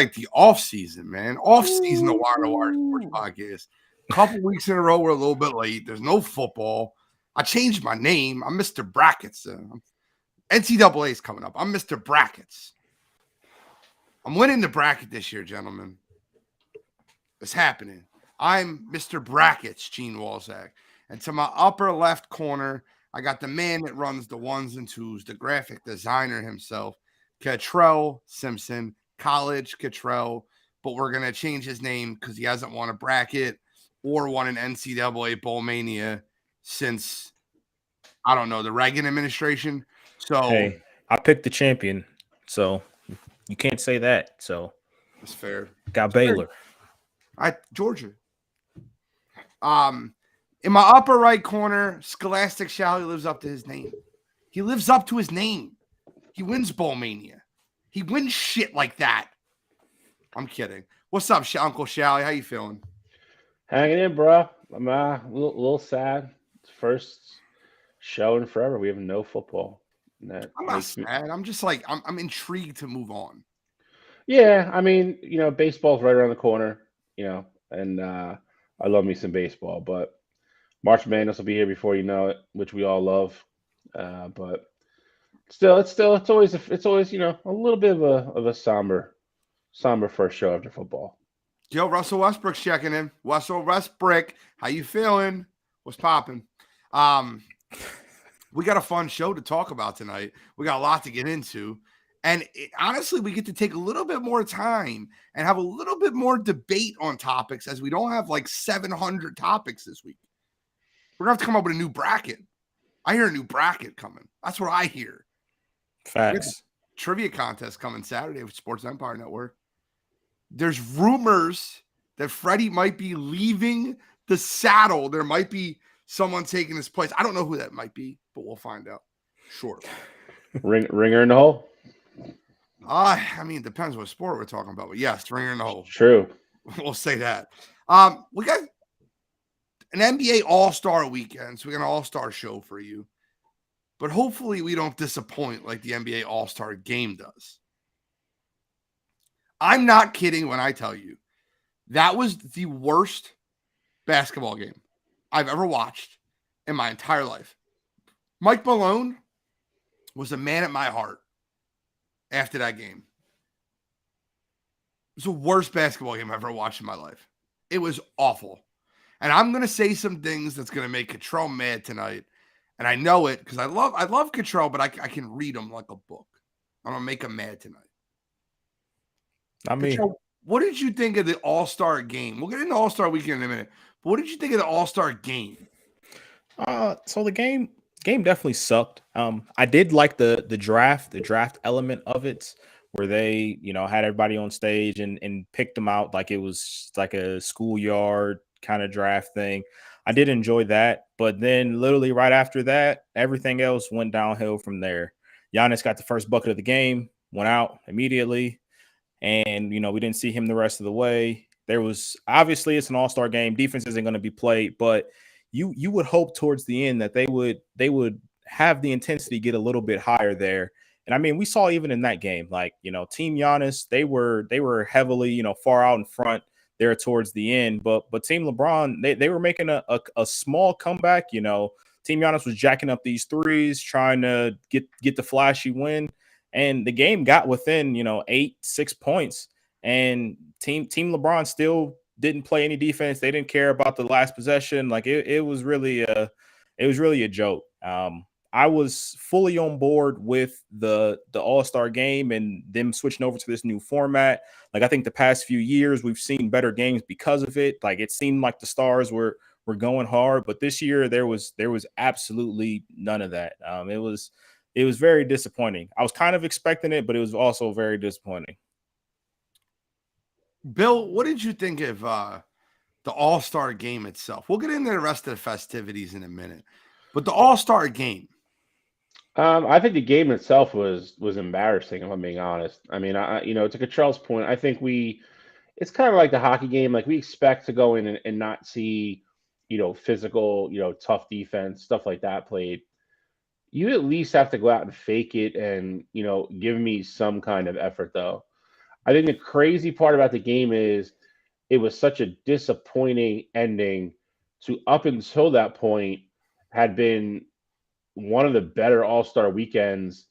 like the off season, man. Off season of Wire to Wire Sports Ooh. Podcast. Couple weeks in a row, we're a little bit late. There's no football. I changed my name. I'm Mr. Brackets. NCAA is coming up. I'm Mr. Brackets. I'm winning the bracket this year, gentlemen. It's happening. I'm Mr. Brackets, Gene Walzak. And to my upper left corner, I got the man that runs the ones and twos, the graphic designer himself, Cottrell Simpson, College Cottrell. But we're going to change his name because he hasn't won a bracket or won an NCAA Bowl Mania since, I don't know, the Reagan administration. So, Hey, I picked the champion, so you can't say that. So it's fair. Got Baylor. Georgia. In my upper right corner, Scholastic Shally lives up to his name. He lives up to his name. He wins Bowl Mania. He wins shit like that. I'm kidding. What's up, Uncle Shally? How you feeling? Hanging in, bro. I'm a little sad. It's first show in forever. We have no football. I'm not sad. I'm just like I'm intrigued to move on. Yeah, I mean, baseball's right around the corner. And I love me some baseball, but March Madness will be here before you know it, which we all love. But still, it's always a little bit of a somber first show after football. Yo, Russell Westbrook's checking in. Russell Westbrook, how you feeling? What's popping? We got a fun show to talk about tonight. We got a lot to get into. And honestly, we get to take a little bit more time and have a little bit more debate on topics as we don't have like 700 topics this week. We're going to have to come up with a new bracket. I hear a new bracket coming. That's what I hear. Facts. Trivia contest coming Saturday with Sports Empire Network. There's rumors that Freddie might be leaving the saddle. There might be someone taking his place. I don't know who that might be, but we'll find out shortly. Ringer in the hole? I mean, it depends what sport we're talking about. But yes, ringer in the hole. True. We'll say that. We got an NBA All-Star weekend, so we got an All-Star show for you. But hopefully we don't disappoint like the NBA All-Star game does. I'm not kidding when I tell you that was the worst basketball game I've ever watched in my entire life. Mike Malone was a man at my heart after that game. It was the worst basketball game I've ever watched in my life. It was awful. And I'm going to say some things that's going to make Cottrell mad tonight. And I know it because I love Cottrell, but I can read him like a book. I'm going to make him mad tonight. I mean, Cottrell, what did you think of the All-Star game? We'll get into All-Star weekend in a minute. But what did you think of the All-Star game? So the game definitely sucked. I did like the draft element of it, where they, had everybody on stage and picked them out like it was like a schoolyard kind of draft thing. I did enjoy that, but then literally right after that, everything else went downhill from there. Giannis got the first bucket of the game, went out immediately, and we didn't see him the rest of the way. There was obviously it's an all-star game. Defense isn't going to be played, but you would hope towards the end that they would have the intensity get a little bit higher there. And I mean, we saw even in that game, like, Team Giannis, they were heavily, far out in front there towards the end, but Team LeBron, they were making a small comeback. Team Giannis was jacking up these threes, trying to get the flashy win, and the game got within 6 points, and Team LeBron still didn't play any defense. They didn't care about the last possession. Like it was really a joke. I was fully on board with the All-Star game and them switching over to this new format. Like I think the past few years we've seen better games because of it. Like it seemed like the stars were going hard, but this year there was absolutely none of that. It was very disappointing. I was kind of expecting it, but it was also very disappointing. Bill, what did you think of the All-Star game itself? We'll get into the rest of the festivities in a minute, but the All-Star game. I think the game itself was embarrassing, if I'm being honest. I mean, to Cottrell's point, I think it's kind of like the hockey game. Like we expect to go in and not see, physical, tough defense, stuff like that played. You at least have to go out and fake it and, give me some kind of effort though. I think the crazy part about the game is it was such a disappointing ending to up until that point had been one of the better All-Star weekends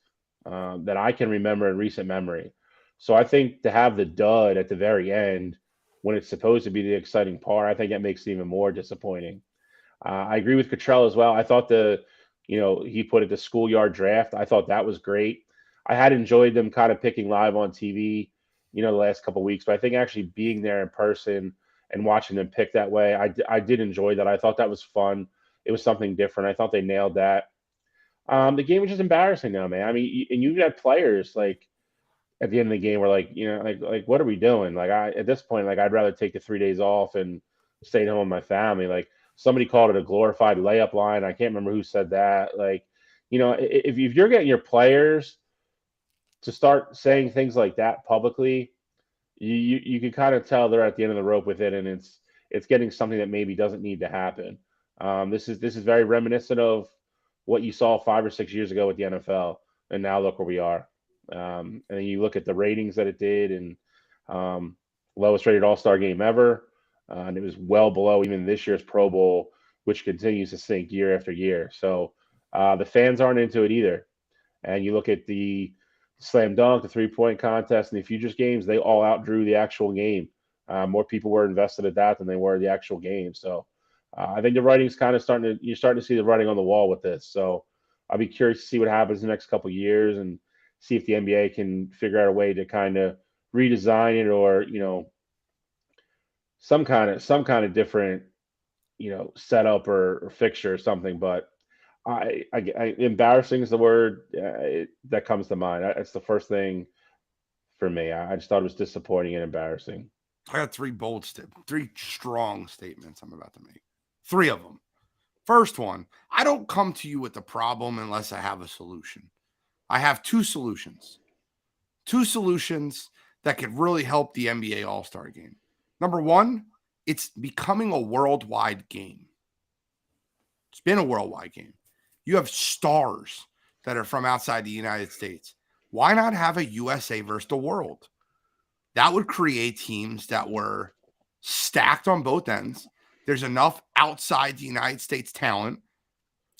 that I can remember in recent memory. So I think to have the dud at the very end when it's supposed to be the exciting part, I think that makes it even more disappointing. I agree with Cottrell as well. I thought he put it the schoolyard draft. I thought that was great. I had enjoyed them kind of picking live on TV, the last couple of weeks, but I think actually being there in person and watching them pick that way, I did enjoy that. I thought that was fun. It was something different. I thought they nailed that. The game was just embarrassing now, man. I mean, and you've got players like at the end of the game were like, like what are we doing? Like at this point, like I'd rather take the 3 days off and stay at home with my family. Like somebody called it a glorified layup line. I can't remember who said that. Like, if you're getting your players to start saying things like that publicly, you can kind of tell they're at the end of the rope with it, and it's getting something that maybe doesn't need to happen. This is very reminiscent of what you saw 5 or 6 years ago with the NFL, and now look where we are. And then you look at the ratings that it did, and lowest rated All-Star game ever, and it was well below even this year's Pro Bowl, which continues to sink year after year. So the fans aren't into it either. And you look at the slam dunk, the 3-point contest, and the futures games, they all outdrew the actual game. More people were invested at that than they were the actual game. So I think the writing's kind of you're starting to see the writing on the wall with this. So I'll be curious to see what happens in the next couple of years and see if the NBA can figure out a way to kind of redesign it or, some kind of different, setup or fixture or something. But I embarrassing is the word that comes to mind. That's the first thing for me. I just thought it was disappointing and embarrassing. I got three strong statements I'm about to make. 3 of them. First one, I don't come to you with a problem unless I have a solution. I have 2 solutions. 2 solutions that could really help the NBA All-Star game. Number 1, it's becoming a worldwide game. It's been a worldwide game. You have stars that are from outside the United States. Why not have a USA versus the world? That would create teams that were stacked on both ends. There's enough outside the United States talent.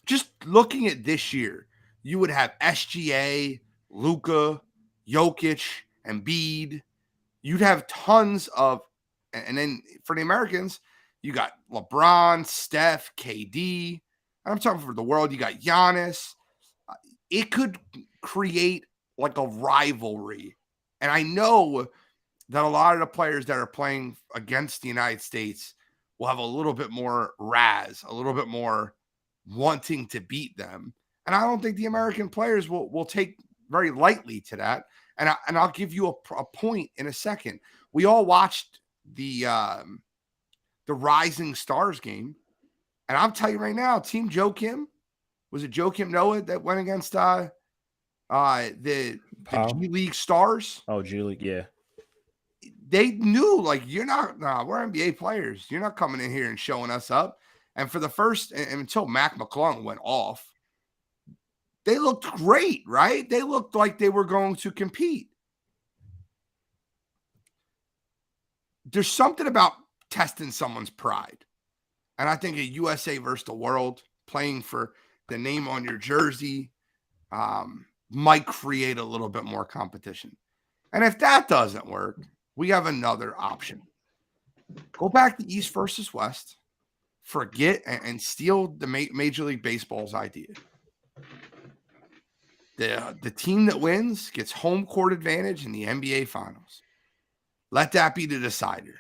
Just looking at this year, you would have SGA, Luka, Jokic, Embiid. You'd have tons of, and then for the Americans, you got LeBron, Steph, KD. I'm talking for the world, you got Giannis. It could create like a rivalry. And I know that a lot of the players that are playing against the United States will have a little bit more razz, a little bit more wanting to beat them. And I don't think the American players will take very lightly to that. And I'll give you a point in a second. We all watched the Rising Stars game. And I'll tell you right now, Team Joe Kim, was it Joe Kim Noah that went against the G League Stars? Oh, G League, yeah. They knew, like, we're NBA players. You're not coming in here and showing us up. And for the first, until Mac McClung went off, they looked great, right? They looked like they were going to compete. There's something about testing someone's pride. And I think a USA versus the world, playing for the name on your jersey, might create a little bit more competition. And if that doesn't work, we have another option. Go back to East versus West, forget and steal the Major League Baseball's idea. The team that wins gets home court advantage in the NBA Finals. Let that be the decider.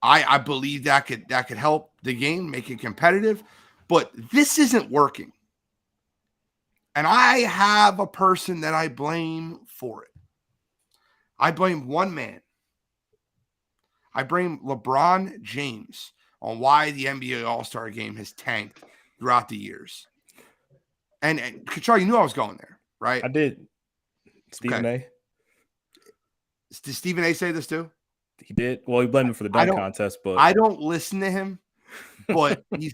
I believe that could help the game, make it competitive, but this isn't working. And I have a person that I blame for it. I blame one man. I blame LeBron James on why the NBA All-Star game has tanked throughout the years. And Kachar, you knew I was going there, right? I did. Stephen A. Did Stephen A say this too? He did. Well, he blamed him for the dunk contest, but I don't listen to him, but he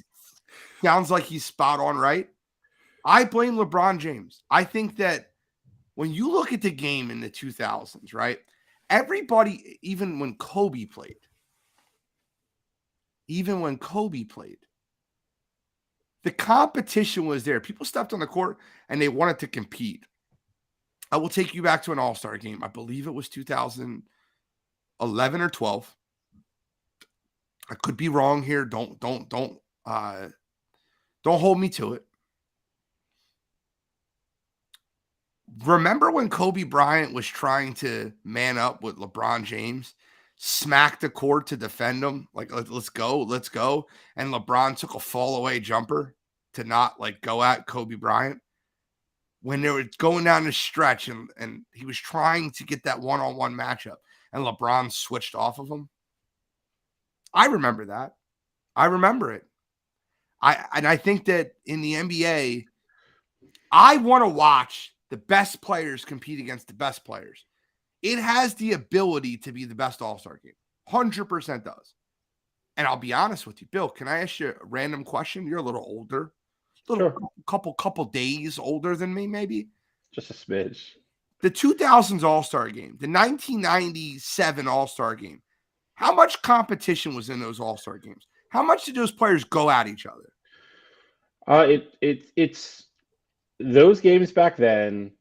sounds like he's spot on, right? I blame LeBron James. I think that when you look at the game in the 2000s, right, everybody, even when Kobe played, the competition was there. People stepped on the court and they wanted to compete. I will take you back to an All-Star game. I believe it was 2011 or 12. I could be wrong here. Don't hold me to it. Remember when Kobe Bryant was trying to man up with LeBron James, smacked the court to defend him, like let's go, and LeBron took a fall away jumper to not like go at Kobe Bryant when they were going down the stretch, and he was trying to get that one-on-one matchup, and LeBron switched off of him. I remember that. I remember it. I think that in the NBA, I want to watch the best players compete against the best players. It has the ability to be the best All-Star game. 100% does. And I'll be honest with you, Bill, can I ask you a random question? You're a little older. Sure. Couple days older than me, maybe. Just a smidge. The 2000s All-Star game, the 1997 All-Star game, how much competition was in those All-Star games? How much did those players go at each other? It's those games back then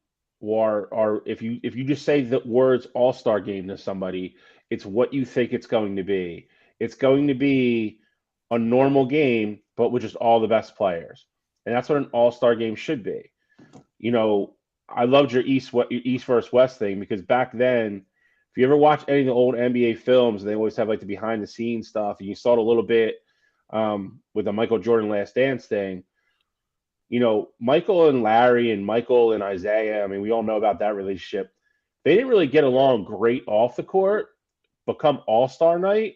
are if you just say the words All-Star game to somebody, it's what you think it's going to be. It's going to be a normal game, but with just all the best players. And that's what an All-Star game should be. You know, I loved your East versus West thing because back then, if you ever watch any of the old NBA films, they always have like the behind the scenes stuff, and you saw it a little bit with the Michael Jordan Last Dance thing. You know, Michael and Larry and Michael and Isaiah, I mean, we all know about that relationship. They didn't really get along great off the court, but come All-Star night,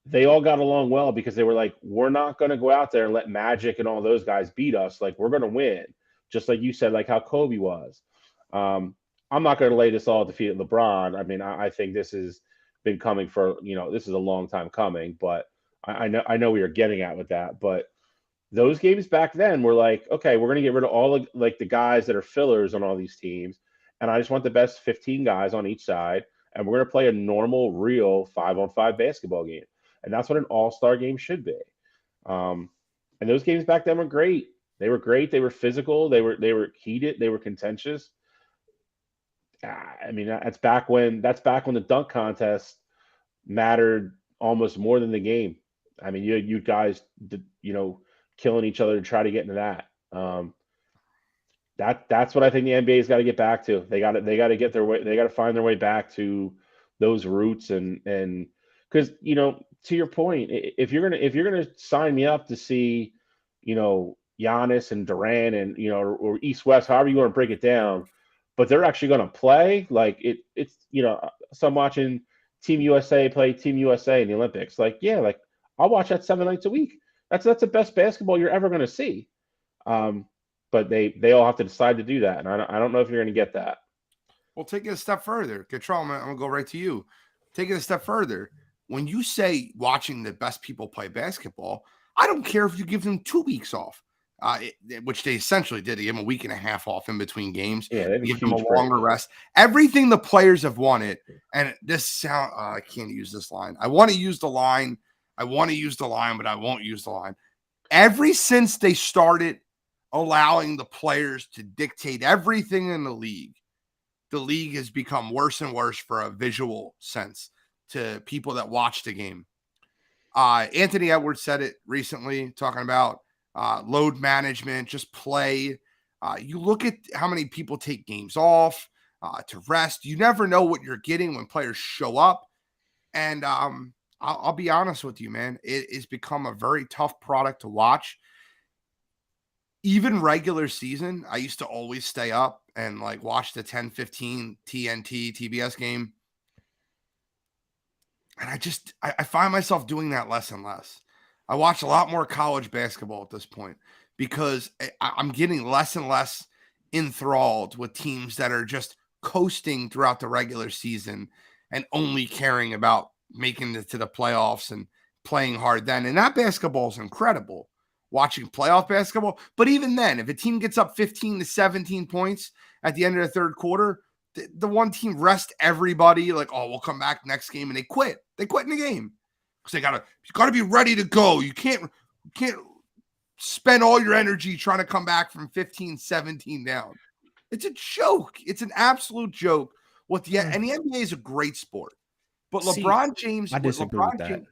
they all got along well because they were like, we're not going to go out there and let Magic and all those guys beat us. Like, we're going to win. Just like you said, like how Kobe was. I'm not going to lay this all at the feet of LeBron. I mean, I think this has been coming for, this is a long time coming, but I know we are getting at with that. But those games back then were like, okay, we're going to get rid of all of, like the guys that are fillers on all these teams. And I just want the best 15 guys on each side. And we're going to play a normal, real 5-on-5 basketball game. And that's what an all-star game should be. And those games back then were great. They were great. They were physical. They were heated. They were contentious. I mean, that's back when the dunk contest mattered almost more than the game. I mean, you guys, killing each other to try to get into that. That's what I think the NBA's got to get back to. They got to get their way. They got to find their way back to those roots and because to your point, if you're gonna sign me up to see, Giannis and Durant and or East West, however you want to break it down, but they're actually going to play like it's so I'm watching Team USA play Team USA in the Olympics. Like, yeah, like I'll watch that 7 nights a week. That's the best basketball you're ever going to see. But they all have to decide to do that, and I don't know if you're going to get that. Well, take it a step further. Control, I'm going to go right to you. Take it a step further. When you say watching the best people play basketball, I don't care if you give them 2 weeks off, which they essentially did. They gave them a week and a half off in between games. Yeah, they give them a longer rest. Everything the players have wanted, and I can't use this line. I want to use the line, but I won't use the line. Ever since they started allowing the players to dictate everything in the league has become worse and worse for a visual sense to people that watch the game. Anthony Edwards said it recently, talking about load management, just play. You look at how many people take games off to rest. You never know what you're getting when players show up. And I'll be honest with you, man. It has become a very tough product to watch. Even regular season, I used to always stay up and like watch the 10-15 TNT TBS game. And I find myself doing that less and less. I watch a lot more college basketball at this point because I'm getting less and less enthralled with teams that are just coasting throughout the regular season and only caring about making it to the playoffs and playing hard then. And that basketball is incredible, watching playoff basketball. But even then, if a team gets up 15 to 17 points at the end of the third quarter, the one team rest everybody, like, oh, we'll come back next game, and they quit. They quit in the game because you gotta be ready to go. You can't spend all your energy trying to come back from 15-17 down. It's a joke. It's an absolute joke. And the NBA is a great sport, but LeBron James. I disagree with that.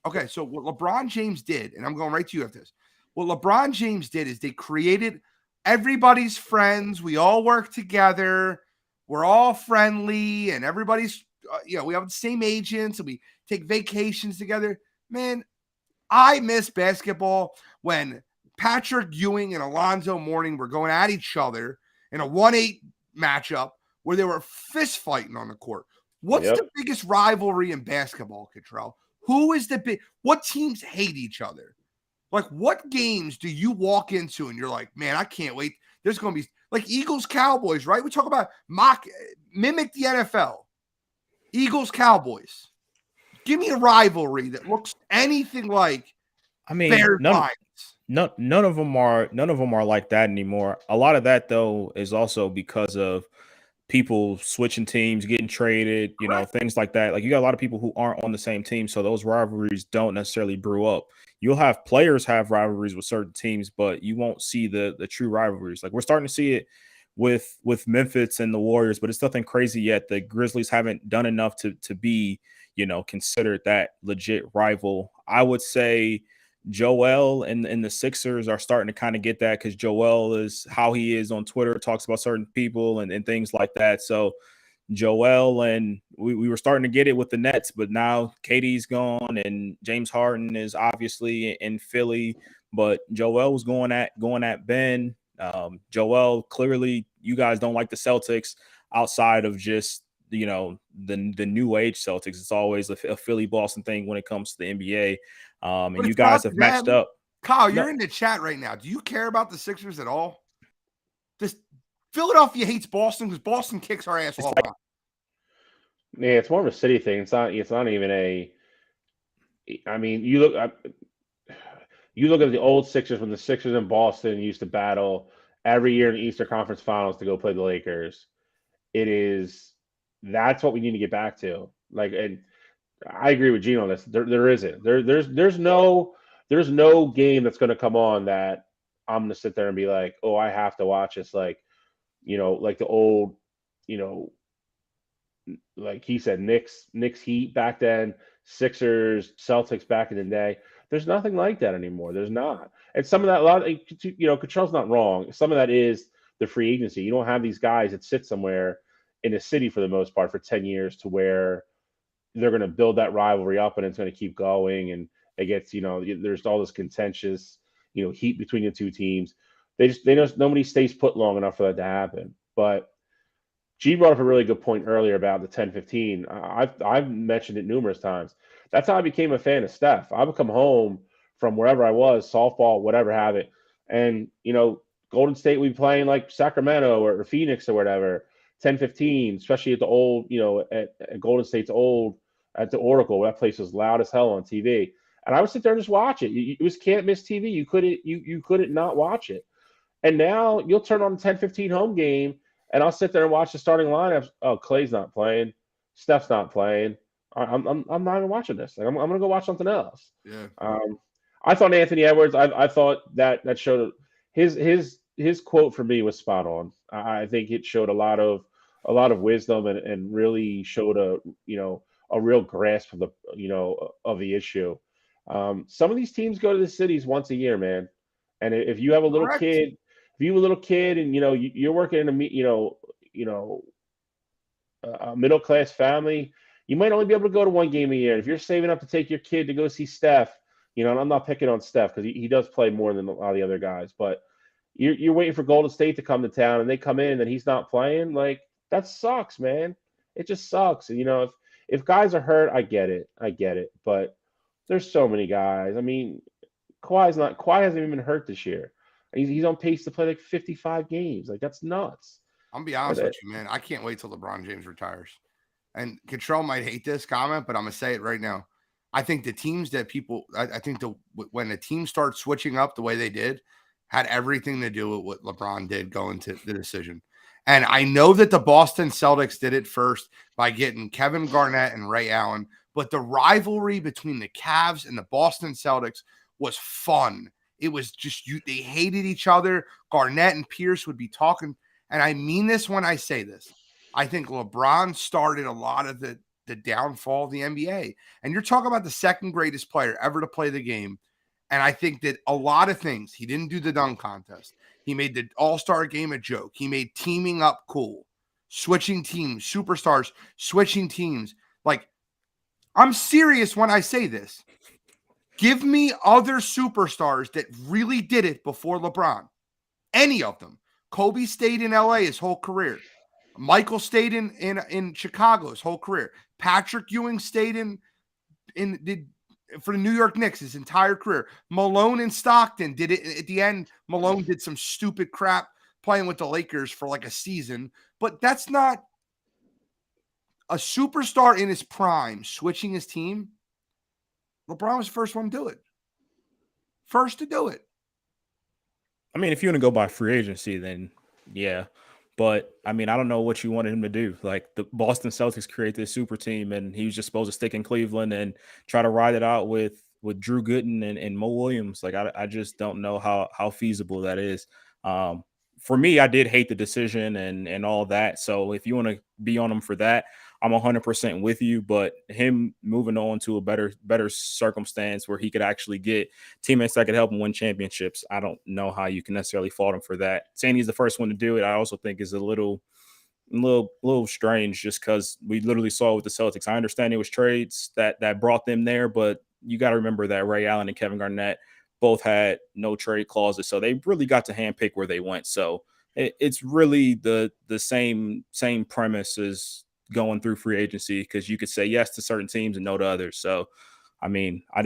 Okay, so what LeBron James did, and I'm going right to you after this. What LeBron James did is they created everybody's friends. We all work together. We're all friendly, and everybody's, we have the same agents, and we take vacations together. Man, I miss basketball when Patrick Ewing and Alonzo Mourning were going at each other in a 1-8 matchup where they were fist fighting on the court. What's the biggest rivalry in basketball, Cottrell? What teams hate each other? Like, what games do you walk into and you're like, man, I can't wait. There's going to be like Eagles Cowboys, right? We talk about mimic the NFL. Eagles Cowboys. Give me a rivalry that looks anything like Bears Lions. None of them are like that anymore. A lot of that though is also because of people switching teams, getting traded, things like that. Like, you got a lot of people who aren't on the same team, so those rivalries don't necessarily brew up. You'll have players have rivalries with certain teams, but you won't see the true rivalries. Like, we're starting to see it with Memphis and the Warriors, but it's nothing crazy yet. The Grizzlies haven't done enough to be, considered that legit rival. I would say Joel and the Sixers are starting to kind of get that, because Joel is how he is on Twitter, talks about certain people and things like that. So Joel, and we were starting to get it with the Nets, but now KD's gone and James Harden is obviously in Philly, but Joel was going at Ben. Joel, clearly you guys don't like the Celtics outside of just, the new age Celtics. It's always a Philly Boston thing when it comes to the NBA. And you guys have matched up. Kyle, you're in the chat right now. Do you care about the Sixers at all? Just Philadelphia hates Boston because Boston kicks our ass all around. Yeah, it's more of a city thing. It's not even a. I mean, you look at the old Sixers when the Sixers in Boston used to battle every year in the Eastern Conference Finals to go play the Lakers. That's what we need to get back to. Like, and I agree with Gino on this. There isn't. There's no game that's going to come on that I'm going to sit there and be like, oh, I have to watch this. Like, like the old, like he said, Knicks Heat back then, Sixers, Celtics back in the day. There's nothing like that anymore. There's not. And some of that, Cottrell's not wrong. Some of that is the free agency. You don't have these guys that sit somewhere in a city for the most part for 10 years to where they're going to build that rivalry up and it's going to keep going. And it gets, there's all this contentious, heat between the two teams. They know nobody stays put long enough for that to happen. But G brought up a really good point earlier about the 10-15. I've mentioned it numerous times. That's how I became a fan of Steph. I would come home from wherever I was, softball, whatever have it. And, Golden State would be playing like Sacramento or Phoenix or whatever, 10-15, especially at the old, at Golden State's old, at the Oracle. That place was loud as hell on TV. And I would sit there and just watch it. It was can't miss TV. You couldn't not watch it. And now you'll turn on the 10-15 home game, and I'll sit there and watch the starting lineups. Oh, Clay's not playing. Steph's not playing. I'm not even watching this. Like, I'm going to go watch something else. Yeah. I thought Anthony Edwards. I thought that showed his quote for me was spot on. I think it showed a lot of wisdom and really showed a real grasp of the issue. Some of these teams go to the cities once a year, man. And if you have a little kid, and you're working in a middle class family, you might only be able to go to one game a year. If you're saving up to take your kid to go see Steph, and I'm not picking on Steph because he does play more than a lot of the other guys, but you're waiting for Golden State to come to town and they come in and he's not playing, like, that sucks, man. It just sucks. And if guys are hurt, I get it. But there's so many guys. I mean, Kawhi hasn't even been hurt this year. He's on pace to play like 55 games. Like, that's nuts. I'm gonna be honest with you, man. I can't wait till LeBron James retires. And Cottrell might hate this comment, but I'm gonna say it right now. I think the teams that when the team starts switching up the way they did, had everything to do with what LeBron did going to the decision. And I know that the Boston Celtics did it first by getting Kevin Garnett and Ray Allen, but the rivalry between the Cavs and the Boston Celtics was fun. It was just they hated each other. Garnett and Pierce would be talking, and I mean this when I say this. I think LeBron started a lot of the downfall of the NBA. And you're talking about the second greatest player ever to play the game. And I think that a lot of things, he didn't do the dunk contest. He made the All-Star game a joke. He made teaming up cool, switching teams, superstars, switching teams. Like, I'm serious when I say this. Give me other superstars that really did it before LeBron. Any of them. Kobe stayed in LA his whole career. Michael stayed in Chicago his whole career. Patrick Ewing stayed for the New York Knicks his entire career. Malone and Stockton did it at the end. Malone did some stupid crap playing with the Lakers for like a season, but that's not a superstar in his prime switching his team. LeBron was the first one to do it. First to do it. I mean, if you want to go by free agency, then yeah. But I mean, I don't know what you wanted him to do. Like the Boston Celtics create this super team, and he was just supposed to stick in Cleveland and try to ride it out with Drew Gooden and Mo Williams. Like I just don't know how feasible that is. For me, I did hate the decision and all that. So if you want to be on him for that, I'm 100% with you. But him moving on to a better circumstance where he could actually get teammates that could help him win championships, I don't know how you can necessarily fault him for that. Saying he's the first one to do it, I also think is a little strange, just because we literally saw with the Celtics. I understand it was trades that brought them there, but you got to remember that Ray Allen and Kevin Garnett both had no trade clauses, so they really got to handpick where they went. So it's really the same premise as going through free agency, because you could say yes to certain teams and no to others. So, I mean, I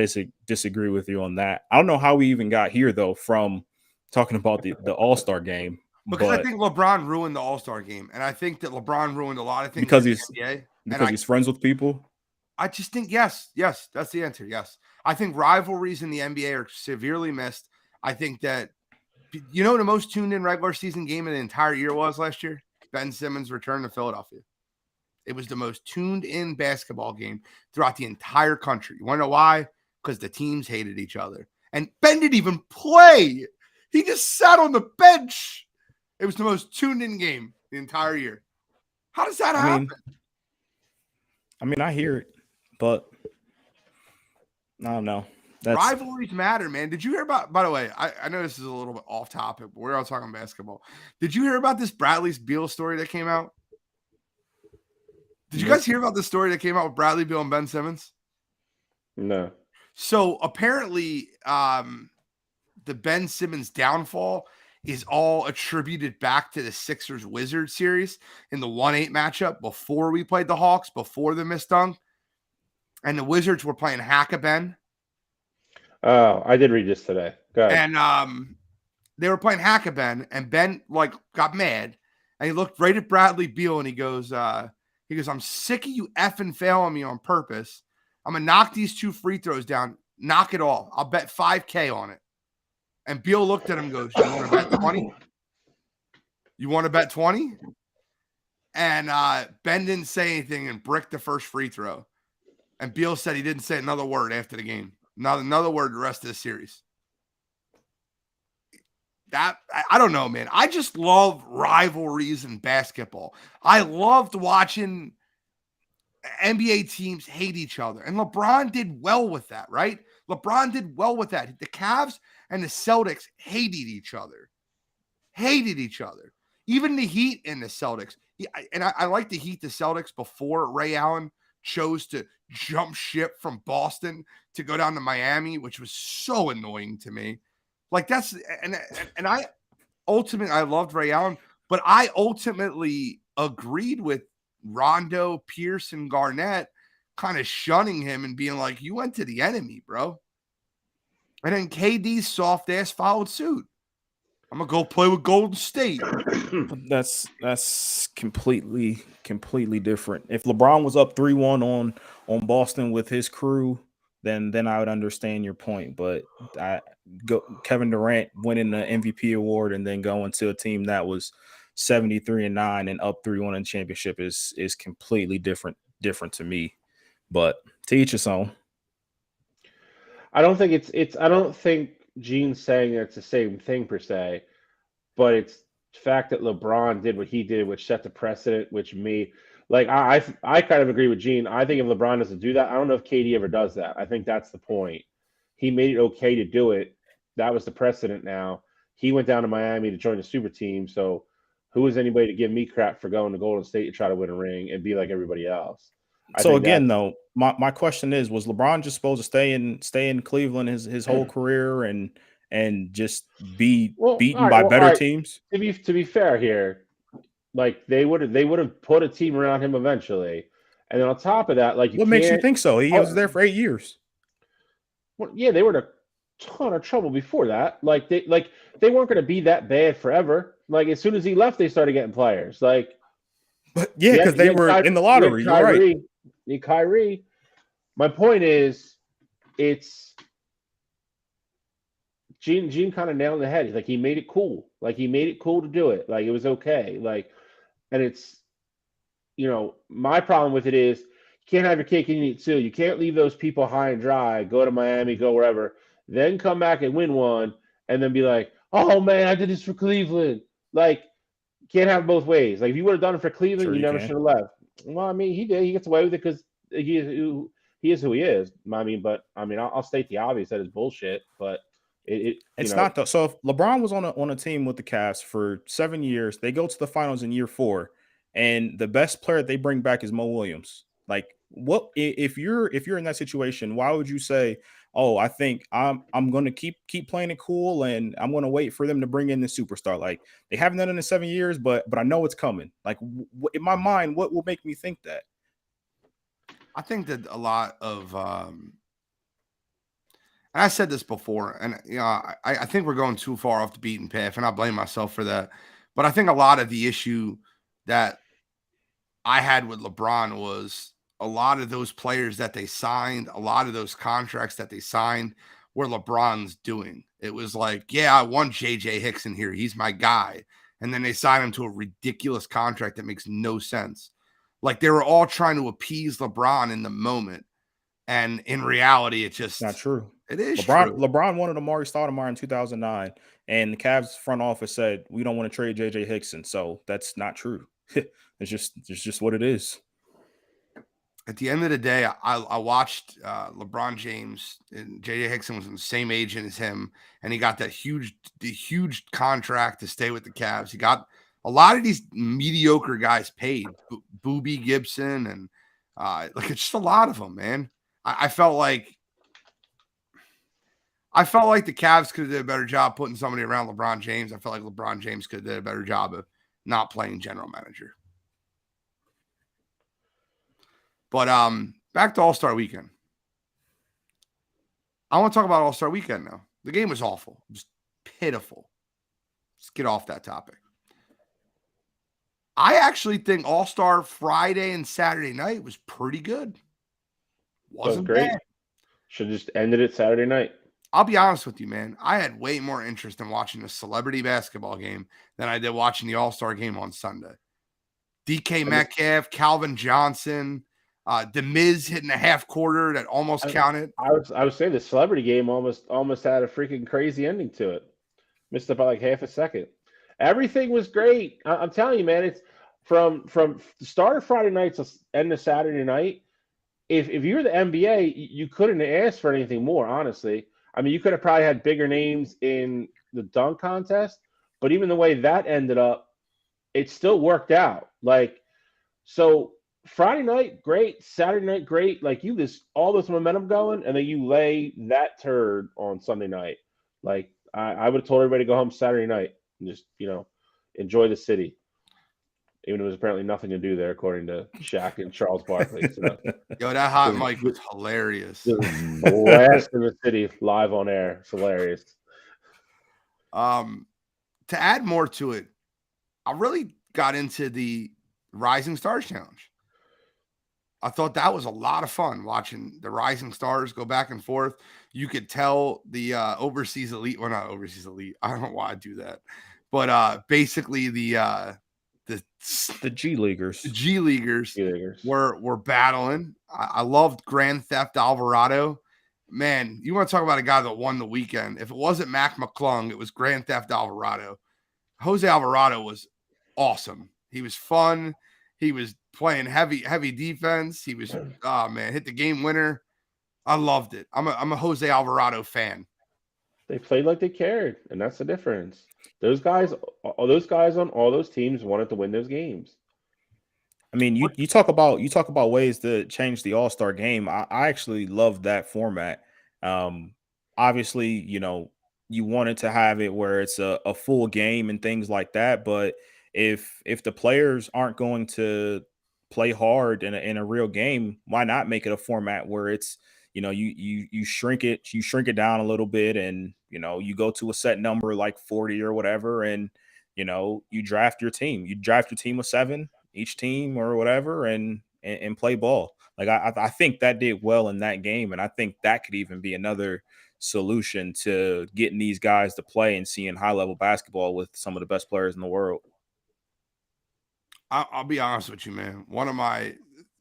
disagree with you on that. I don't know how we even got here, though, from talking about the All-Star game. Because I think LeBron ruined the All-Star game, and I think that LeBron ruined a lot of things because he's friends with people. I just think yes, that's the answer. Yes, I think rivalries in the NBA are severely missed. I think that the most tuned in regular season game of the entire year was last year? Ben Simmons' return to Philadelphia. It was the most tuned in basketball game throughout the entire country. You want to know why? Because the teams hated each other. And Ben didn't even play. He just sat on the bench. It was the most tuned in game the entire year. How does that happen? I mean, I hear it, but I don't know. Rivalries matter, man. Did you hear about, by the way, I know this is a little bit off topic, but we're all talking basketball. Did you hear about this Bradley Beal story that came out? Did you guys hear about the story that came out with Bradley Beal and Ben Simmons? No. So apparently the Ben Simmons downfall is all attributed back to the Sixers-Wizards series in the 1-8 matchup before we played the Hawks, before the missed dunk. And the Wizards were playing Hack-a-Ben. Oh, I did read this today. Go ahead. And they were playing Hack-a-Ben, and Ben got mad, and he looked right at Bradley Beal, and he goes, I'm sick of you effing failing me on purpose. I'm going to knock these 2 free throws down. Knock it all. I'll bet $5K on it. And Beal looked at him and goes, you want to bet 20? You want to bet 20? And Ben didn't say anything and bricked the first free throw. And Beal said he didn't say another word after the game. Not another word the rest of the series. That I don't know, man. I just love rivalries in basketball. I loved watching NBA teams hate each other. And LeBron did well with that, right? LeBron did well with that. The Cavs and the Celtics hated each other. Hated each other. Even the Heat and the Celtics. And I like the Heat, the Celtics, before Ray Allen chose to jump ship from Boston to go down to Miami, which was so annoying to me. Like that's and I loved Ray Allen, but I ultimately agreed with Rondo, Pierce, and Garnett kind of shunning him and being like, you went to the enemy, bro. And then KD's soft ass followed suit. I'm gonna go play with Golden State. That's completely different. If LeBron was up 3-1 on Boston with his crew, then I would understand your point. But Kevin Durant winning the MVP award and then going to a team that was 73-9 and up 3-1 in the championship is completely different to me. But to each his own. I don't think it's I don't think Gene's saying it's the same thing per se, but it's the fact that LeBron did what he did, which set the precedent, which me like I kind of agree with Gene. I think if LeBron doesn't do that, I don't know if KD ever does that. I think that's the point. He made it okay to do it. That was the precedent now. He went down to Miami to join the super team. So who is anybody to give me crap for going to Golden State to try to win a ring and be like everybody else? So again, though, my question is: was LeBron just supposed to stay in Cleveland his whole career and just be beaten by better teams? To be fair here, like they would have put a team around him eventually, and then on top of that, like what makes you think so? He was there for 8 years. Well, yeah, they were in a ton of trouble before that. Like they weren't going to be that bad forever. Like as soon as he left, they started getting players. Like, but yeah, because they were in the lottery. You're right. Kyrie. My point is, it's Gene kind of nailed the head. Like he made it cool. Like he made it cool to do it. Like it was okay. Like, and it's, my problem with it is you can't have your cake and eat it too. You can't leave those people high and dry. Go to Miami, go wherever, then come back and win one, and then be like, "Oh man, I did this for Cleveland." Like, you can't have it both ways. Like if you would have done it for Cleveland, you never should have left. Well, I mean, he did. He gets away with it because he is who he is. I'll state the obvious that it's bullshit, but it's not though. So if LeBron was on a team with the Cavs for 7 years, they go to the finals in year 4, and the best player they bring back is Mo Williams. Like, what if you're in that situation? Why would you say, "Oh, I think I'm going to keep playing it cool, and I'm going to wait for them to bring in the superstar"? Like they haven't done it in 7 years, but I know it's coming. Like in my mind, what will make me think that? I think that a lot of, and I said this before, and I think we're going too far off the beaten path, and I blame myself for that. But I think a lot of the issue that I had with LeBron was a lot of those players that they signed, a lot of those contracts that they signed were LeBron's doing. It was like, yeah, I want JJ Hickson here. He's my guy. And then they signed him to a ridiculous contract that makes no sense. Like they were all trying to appease LeBron in the moment. And in reality, it's just not true. It is LeBron. true. LeBron wanted Amari Stoudemire in 2009, and the Cavs front office said, we don't want to trade JJ Hickson. So that's not true. It's just what it is. At the end of the day, I watched LeBron James, and JJ Hickson was on the same agent as him, and he got the huge contract to stay with the Cavs. He got a lot of these mediocre guys paid, Boobie Gibson, and like it's just a lot of them, man. I felt like the Cavs could have did a better job putting somebody around LeBron James. I felt like LeBron James could have did a better job of not playing general manager. But back to All-Star Weekend. I want to talk about All-Star Weekend now. The game was awful. It was pitiful. Let's get off that topic. I actually think All-Star Friday and Saturday night was pretty good. Wasn't great. bad. Should have just ended it Saturday night. I'll be honest with you, man. I had way more interest in watching a celebrity basketball game than I did watching the All-Star game on Sunday. DK Metcalf, Calvin Johnson, The Miz hitting a half quarter that almost counted. I would say the celebrity game almost had a freaking crazy ending to it. Missed it by like half a second. Everything was great. I'm telling you, man. It's from the start of Friday night to end of Saturday night. If you're the NBA, you couldn't ask for anything more, honestly. I mean, you could have probably had bigger names in the dunk contest, but even the way that ended up, it still worked out. Like, so Friday night, great. Saturday night, great. Like all this momentum going, and then you lay that turd on Sunday night. Like, I would have told everybody to go home Saturday night and just, enjoy the city. Even though there's apparently nothing to do there, according to Shaq and Charles Barkley. So, yo, that hot mic was hilarious. Blast in the city live on air. It's hilarious. To add more to it, I really got into the Rising Stars Challenge. I thought that was a lot of fun watching the Rising Stars go back and forth. You could tell the overseas elite, well, not overseas elite. I don't know why I do that. But basically the The G Leaguers. The G Leaguers Leaguers. were battling. I loved Grand Theft Alvarado. Man, you want to talk about a guy that won the weekend. If it wasn't Mac McClung, it was Grand Theft Alvarado. Jose Alvarado was awesome. He was fun. He was playing heavy defense. He was, oh man, hit the game winner. I loved it. I'm a Jose Alvarado fan. They played like they cared, and that's the difference. Those guys on all those teams wanted to win those games. I mean, you talk about ways to change the All-Star game. I actually love that format. Obviously, you wanted to have it where it's a full game and things like that. But if the players aren't going to play hard in a real game, why not make it a format where it's you shrink it down a little bit, and you go to a set number like 40 or whatever, and you draft your team. You draft your team of 7, each team or whatever, and play ball. Like I think that did well in that game, and I think that could even be another solution to getting these guys to play and seeing high level basketball with some of the best players in the world. I'll be honest with you, man. One of my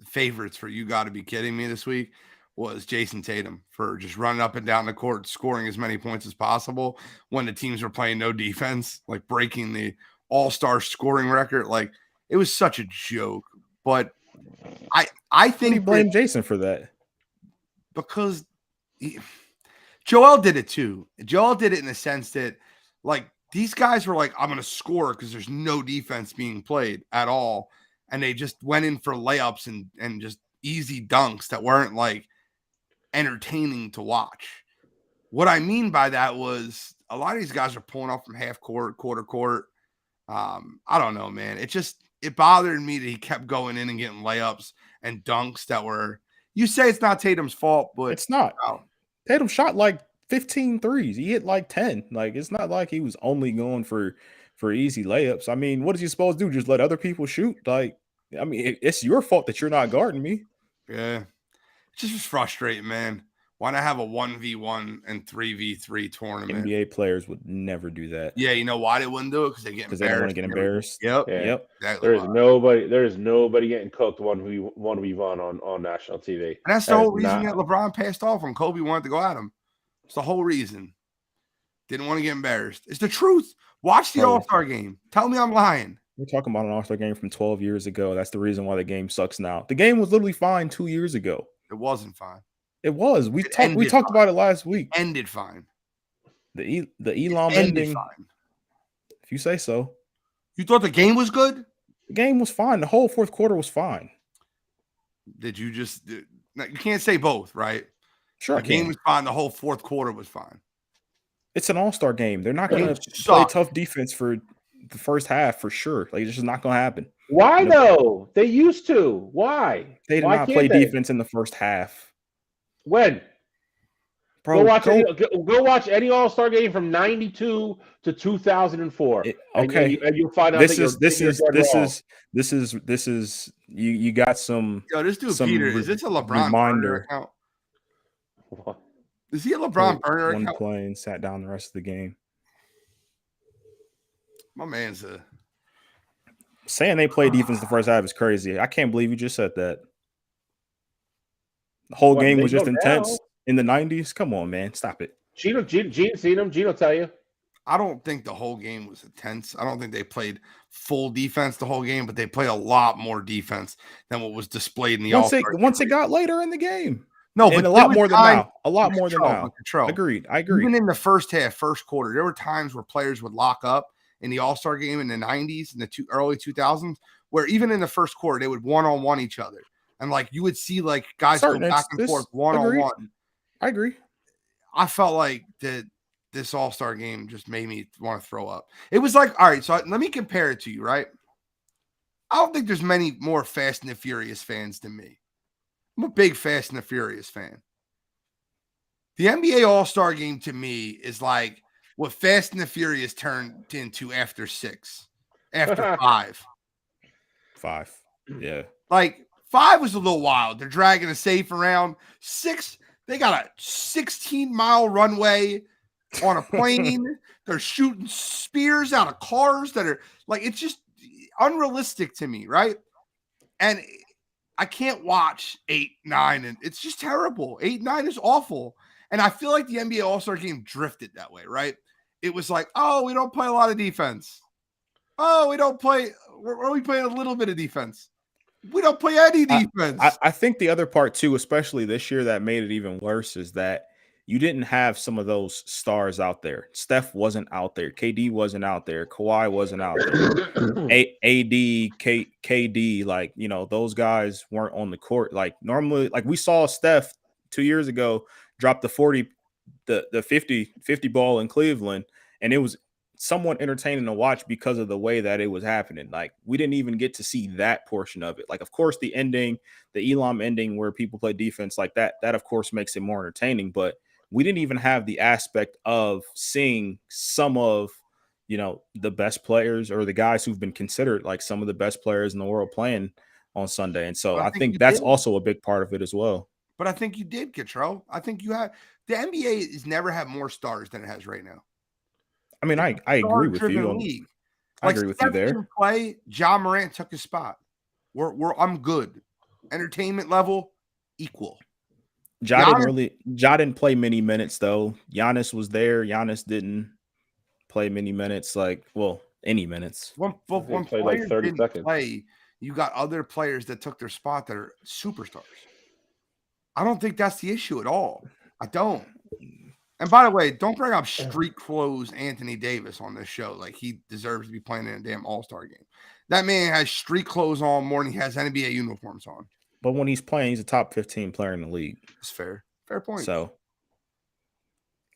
favorites for You Got to Be Kidding Me this week was Jason Tatum for just running up and down the court, scoring as many points as possible when the teams were playing no defense, like breaking the all-star scoring record. Like, it was such a joke. But I think you blame Jason for that, because Joel did it too. Joel did it in the sense that, like, these guys were like, I'm going to score because there's no defense being played at all. And they just went in for layups and just easy dunks that weren't like entertaining to watch. What I mean by that was a lot of these guys are pulling off from half court, quarter court. I don't know, man. It bothered me that he kept going in and getting layups and dunks that were, you say it's not Tatum's fault, but it's not. Tatum shot like 15 threes. He hit like 10. Like, it's not like he was only going for easy layups. I mean, what is he supposed to do? Just let other people shoot? Like, I mean, it's your fault that you're not guarding me. Yeah. It just was frustrating, man. Why not have a 1v1 and 3v3 tournament? NBA players would never do that. Yeah, you know why they wouldn't do it? Because they don't want to get embarrassed. Yep. Yeah. Yep. Exactly. There is nobody getting cooked 1v1 on national TV. And that's the whole reason that LeBron passed off when Kobe wanted to go at him. It's the whole reason. Didn't want to get embarrassed. It's the truth. Watch the All-Star game. Tell me I'm lying. We're talking about an All-Star game from 12 years ago. That's the reason why the game sucks now. The game was literally fine 2 years ago. It wasn't fine. It was. We talked about it last week. Ended fine. The Elam ending. Fine. If you say so. You thought the game was good? The game was fine. The whole fourth quarter was fine. Did you just? You can't say both, right? Sure, the game was fine. The whole fourth quarter was fine. It's an all-star game. They're not going to play tough defense for the first half for sure. Like, it's just not going to happen. Why though? They used to. Why? They did not play defense in the first half. When? Bro, go watch any All-Star game from 92 to 2004. Okay, and you'll find out this is you got some. Yo, this dude Peter, is this a LeBron burner account? What? Is he a LeBron burner account? One play and sat down the rest of the game. My man's saying they play defense the first half is crazy. I can't believe you just said that. The whole game was just intense in the 90s. Come on, man. Stop it. Gino seen him. Gino tell you. I don't think the whole game was intense. I don't think they played full defense the whole game, but they played a lot more defense than what was displayed in the All-Star game. Once it got later in the game. No, but a lot more than now. A lot more than now. Agreed. I agree. Even in the first half, first quarter, there were times where players would lock up in the All-Star game in the 90s and the early 2000s, where even in the first quarter, they would one-on-one each other. And, like, you would see, like, guys go back and forth one-on-one. I agree. I felt like this All-Star game just made me want to throw up. It was like, all right, so let me compare it to you, right? I don't think there's many more Fast and the Furious fans than me. I'm a big Fast and the Furious fan. The NBA All-Star game to me is like what Fast and the Furious turned into after 6, after 5. 5. Yeah. Like, 5 was a little wild. They're dragging a safe around. 6, they got a 16-mile runway on a plane. They're shooting spears out of cars that are like, it's just, unrealistic to me, right? And I can't watch 8, 9, and it's just terrible. 8, 9 is awful. And I feel like the NBA All-Star game drifted that way, right? It was like, oh, we don't play a lot of defense. Oh, we don't play. We're only playing a little bit of defense. We don't play any defense. I think the other part too, especially this year, that made it even worse is that you didn't have some of those stars out there. Steph wasn't out there. KD wasn't out there. Kawhi wasn't out there. KD, like, those guys weren't on the court. Like normally, like we saw Steph 2 years ago drop the 50 ball in Cleveland, and it was somewhat entertaining to watch because of the way that it was happening. Like we didn't even get to see that portion of it. Like, of course, the ending, the Elam ending where people play defense like that of course makes it more entertaining, but we didn't even have the aspect of seeing some of, the best players or the guys who've been considered like some of the best players in the world playing on Sunday. And so I think that's also a big part of it as well. But I think you did, Kittrell. I think you had the NBA has never had more stars than it has right now. I mean, I agree with you. League. I agree with you there. Play, Ja Morant took his spot. I'm good. Entertainment level equal. Ja didn't play many minutes though. Giannis was there. Giannis didn't play many minutes, any minutes. One played like 30 seconds. You got other players that took their spot that are superstars. I don't think that's the issue at all. I don't. And by the way, don't bring up street clothes Anthony Davis on this show. Like he deserves to be playing in a damn All-Star game. That man has street clothes on more than he has NBA uniforms on. But when he's playing, he's a top 15 player in the league. It's fair. Fair point. So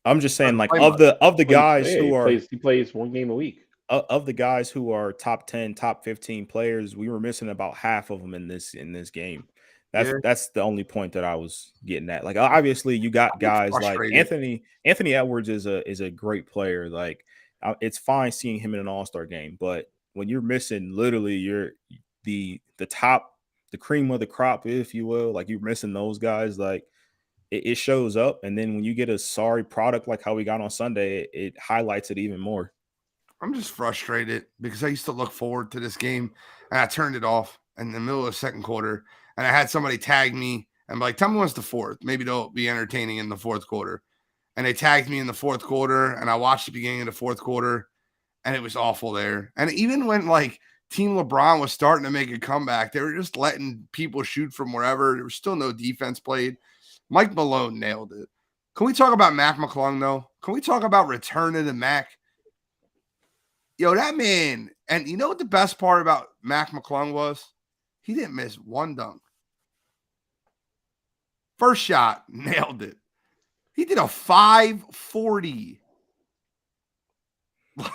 I'm just saying, like, of the guys who are he plays one game a week. Of the guys who are top 10, top 15 players, we were missing about half of them in this game. That's the only point that I was getting at. Like, obviously, you got guys like Anthony Edwards is a great player. Like, it's fine seeing him in an All-Star game, but when you're missing literally the cream of the crop, if you will, like you're missing those guys, like it shows up. And then when you get a sorry product like how we got on Sunday, it highlights it even more. I'm just frustrated because I used to look forward to this game and I turned it off in the middle of the second quarter. And I had somebody tag me and be like, tell me what's the fourth. Maybe they'll be entertaining in the fourth quarter. And they tagged me in the fourth quarter, and I watched the beginning of the fourth quarter, and it was awful there. And even when, like, Team LeBron was starting to make a comeback, they were just letting people shoot from wherever. There was still no defense played. Mike Malone nailed it. Can we talk about Mac McClung, though? Can we talk about returning to Mac? Yo, that man, and you know what the best part about Mac McClung was? He didn't miss one dunk. First shot, nailed it. He did a 540.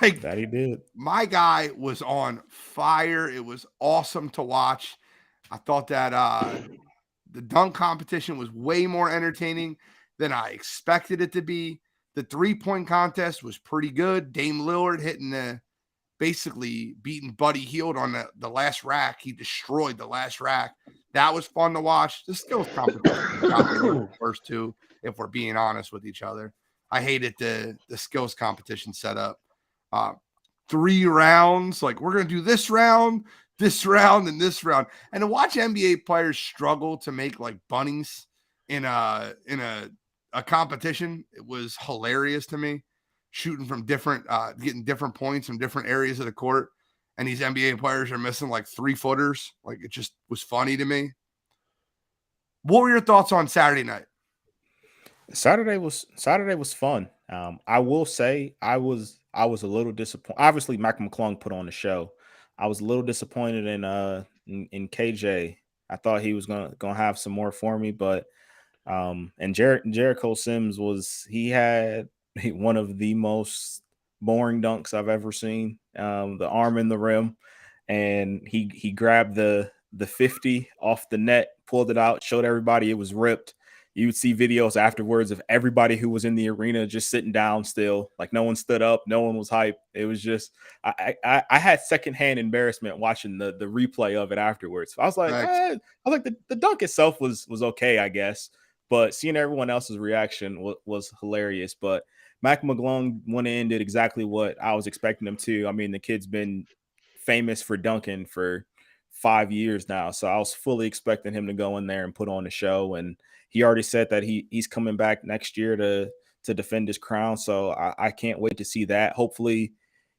Like that he did. My guy was on fire. It was awesome to watch. I thought that the dunk competition was way more entertaining than I expected it to be. The 3-point contest was pretty good. Dame Lillard hitting basically beating Buddy Hield on the last rack. He destroyed the last rack. That was fun to watch. The skills competition got me the first two, if we're being honest with each other. I hated the skills competition setup. 3 rounds, like we're going to do this round, and this round. And to watch NBA players struggle to make like bunnies in a competition, it was hilarious to me. Shooting from getting different points from different areas of the court. And these NBA players are missing like 3-footers. Like it just was funny to me. What were your thoughts on Saturday night? Saturday was fun. I will say I was a little disappointed. Obviously, Mac McClung put on the show. I was a little disappointed in KJ. I thought he was gonna have some more for me, but and Jericho Sims he had one of the most boring dunks I've ever seen. The arm in the rim, and he grabbed the 50 off the net, pulled it out, showed everybody it was ripped. You would see videos afterwards of everybody who was in the arena just sitting down still. Like no one stood up, no one was hyped. It was just I had secondhand embarrassment watching the replay of it afterwards. I was like, the dunk itself was okay, I guess. But seeing everyone else's reaction was hilarious. But Mac McClung went in, did exactly what I was expecting him to. I mean, the kid's been famous for dunking for 5 years now. So I was fully expecting him to go in there and put on a show. And he already said that he's coming back next year to defend his crown. So I can't wait to see that. Hopefully,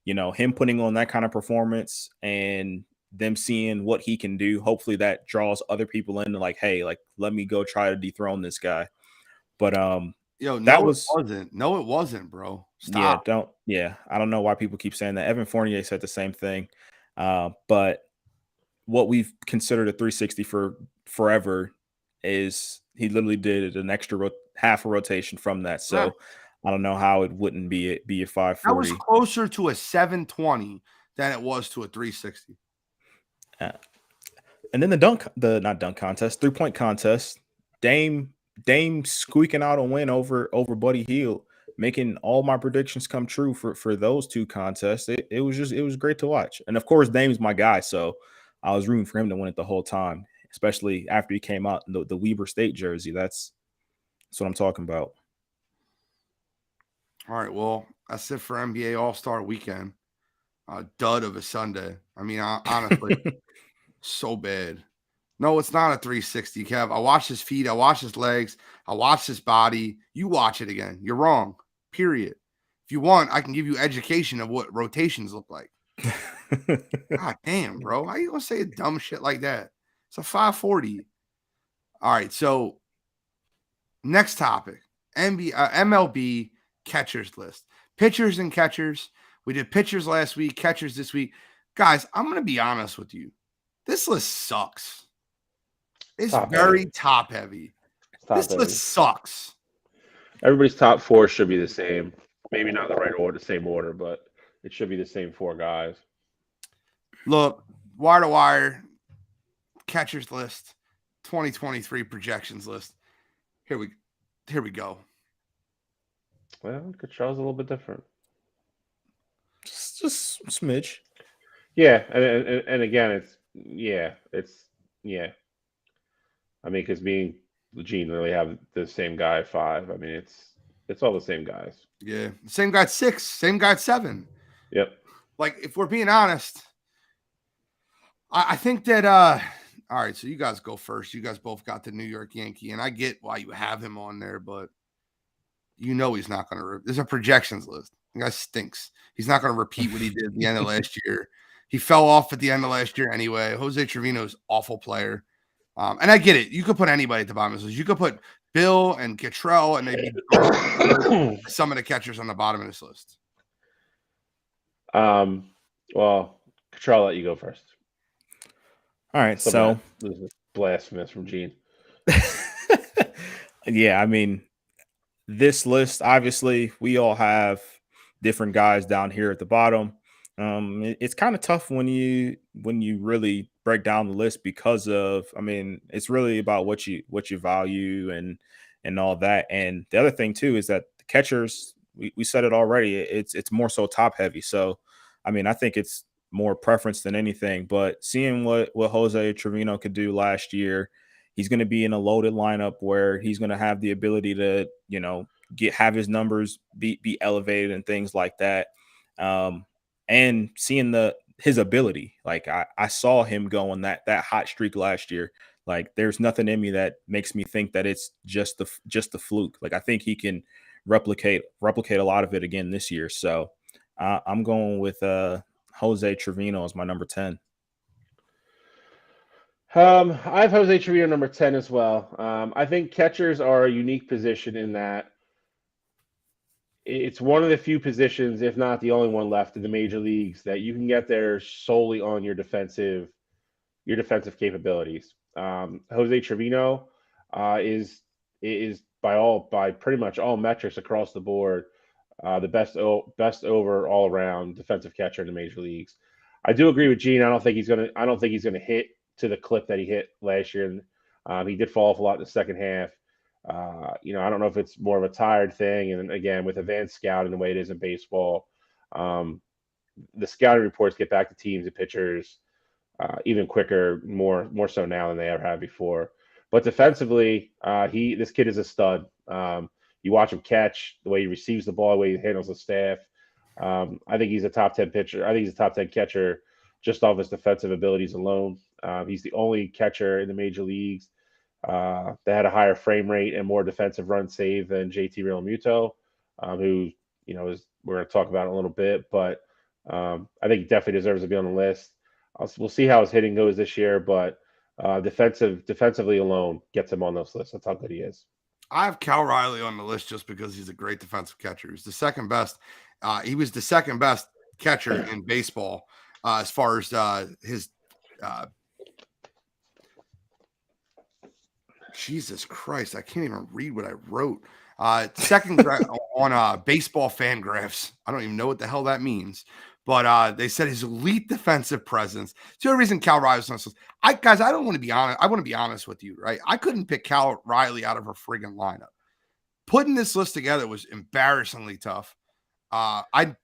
him putting on that kind of performance and them seeing what he can do. Hopefully that draws other people in to like, hey, like, let me go try to dethrone this guy. But Yo, that no, was it wasn't. No, it wasn't, bro. Stop. I don't know why people keep saying that. Evan Fournier said the same thing. But what we've considered a 360 for forever is he literally did an extra half a rotation from that. So I don't know how it wouldn't be a 540. That was closer to a 720 than it was to a 360. And then not dunk contest, 3-point contest, Dame squeaking out a win over Buddy Hield, making all my predictions come true for those two contests. It was great to watch. And of course, Dame's my guy, so I was rooting for him to win it the whole time, especially after he came out in the Weber State jersey. That's what I'm talking about. All right, well, that's it for NBA All-Star Weekend. Dud of a Sunday. I mean, honestly, so bad. No, it's not a 360, Kev. I watched his feet. I watched his legs. I watched his body. You watch it again. You're wrong, period. If you want, I can give you education of what rotations look like. God damn, bro. How you going to say dumb shit like that? It's a 540. All right, so next topic, MLB catchers list. Pitchers and catchers. We did pitchers last week, catchers this week. Guys, I'm going to be honest with you. This list sucks. It's very top heavy. This list sucks. Everybody's top 4 should be the same. Maybe not the right order, same order, but it should be the same 4 guys. Look, wire to wire, catchers list, 2023 projections list. Here we go. Well, Cachor's a little bit different. Just a smidge. Yeah, and again, it's I mean, because me and Gene really have the same guy at 5. I mean, it's all the same guys. Yeah, same guy at 6, same guy at 7. Yep. Like, if we're being honest, I think that all right, so you guys go first. You guys both got the New York Yankee, and I get why you have him on there, but he's not going to. There's a projections list. The guy stinks. He's not going to repeat what he did at the end of last year. He fell off at the end of last year anyway. Jose Trevino's awful player. And I get it. You could put anybody at the bottom of this list. You could put Bill and Gatrell and maybe some of the catchers on the bottom of this list. Well, Gatrell, I'll let you go first. All right. So this is blasphemous from Gene. Yeah, I mean, this list, obviously, we all have different guys down here at the bottom. It's kind of tough when you really break down the list because of, I mean, it's really about what you value and all that. And the other thing too is that the catchers, we said it already, it's more so top heavy. So I mean, I think it's more preference than anything. But seeing what Jose Trevino could do last year, he's going to be in a loaded lineup where he's going to have the ability to, have his numbers be elevated and things like that. And seeing his ability, like I saw him go on that hot streak last year. Like, there's nothing in me that makes me think that it's just the fluke. Like, I think he can replicate a lot of it again this year. So I'm going with Jose Trevino as my number 10. I have Jose Trevino number 10 as well. I think catchers are a unique position in that it's one of the few positions, if not the only one left in the major leagues, that you can get there solely on your defensive capabilities. Jose Trevino is by pretty much all metrics across the board the best over all around defensive catcher in the major leagues. I do agree with Gene. I don't think he's gonna hit to the clip that he hit last year. He did fall off a lot in the second half. I don't know if it's more of a tired thing. And again, with advanced scouting the way it is in baseball, the scouting reports get back to teams and pitchers even quicker, more so now than they ever have before. But defensively, this kid is a stud. You watch him catch, the way he receives the ball, the way he handles the staff. I think he's a top 10 pitcher. I think he's a top 10 catcher just off his defensive abilities alone. He's the only catcher in the major leagues that had a higher frame rate and more defensive run save than JT Realmuto, who we're going to talk about in a little bit, but I think he definitely deserves to be on the list. We'll see how his hitting goes this year, but defensively alone gets him on those lists. That's how good he is. I have Cal Riley on the list just because he's a great defensive catcher. He's the second best. He was the second best catcher in baseball as far as his. Jesus Christ, I can't even read what I wrote. Second on Baseball Fangraphs. I don't even know what the hell that means. But they said his elite defensive presence. It's the only reason Cal Riley's on this list. Guys, I don't want to be honest. I want to be honest with you, right? I couldn't pick Cal Riley out of her friggin' lineup. Putting this list together was embarrassingly tough. I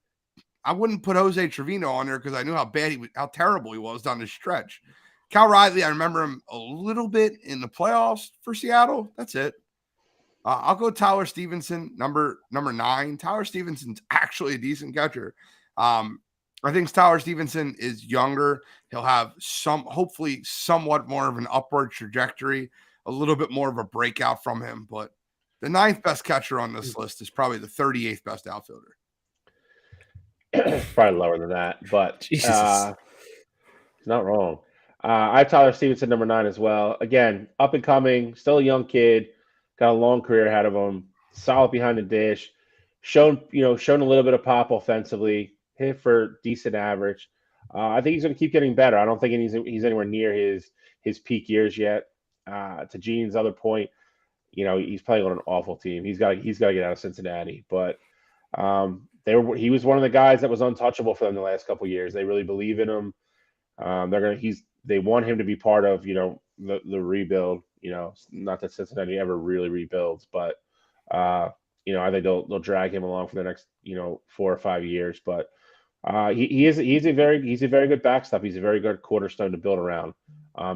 wouldn't put Jose Trevino on there because I knew how terrible he was down the stretch. Cal Riley, I remember him a little bit in the playoffs for Seattle. That's it. I'll go Tyler Stevenson, number 9. Tyler Stevenson's actually a decent catcher. I think Tyler Stevenson is younger. He'll have hopefully somewhat more of an upward trajectory, a little bit more of a breakout from him. But the 9th best catcher on this list is probably the 38th best outfielder. Probably lower than that, but Jesus. not wrong. I have Tyler Stevenson, number 9 as well. Again, up and coming, still a young kid, got a long career ahead of him, solid behind the dish, shown a little bit of pop offensively, hit for decent average. I think he's going to keep getting better. I don't think he's anywhere near his peak years yet. To Gene's other point, he's playing on an awful team. He's got to get out of Cincinnati, but he was one of the guys that was untouchable for them the last couple of years. They really believe in him. They want him to be part of the rebuild. Not that Cincinnati ever really rebuilds, but I think they'll drag him along for the next 4 or 5 years. But he's a very good backstop. He's a very good cornerstone to build around.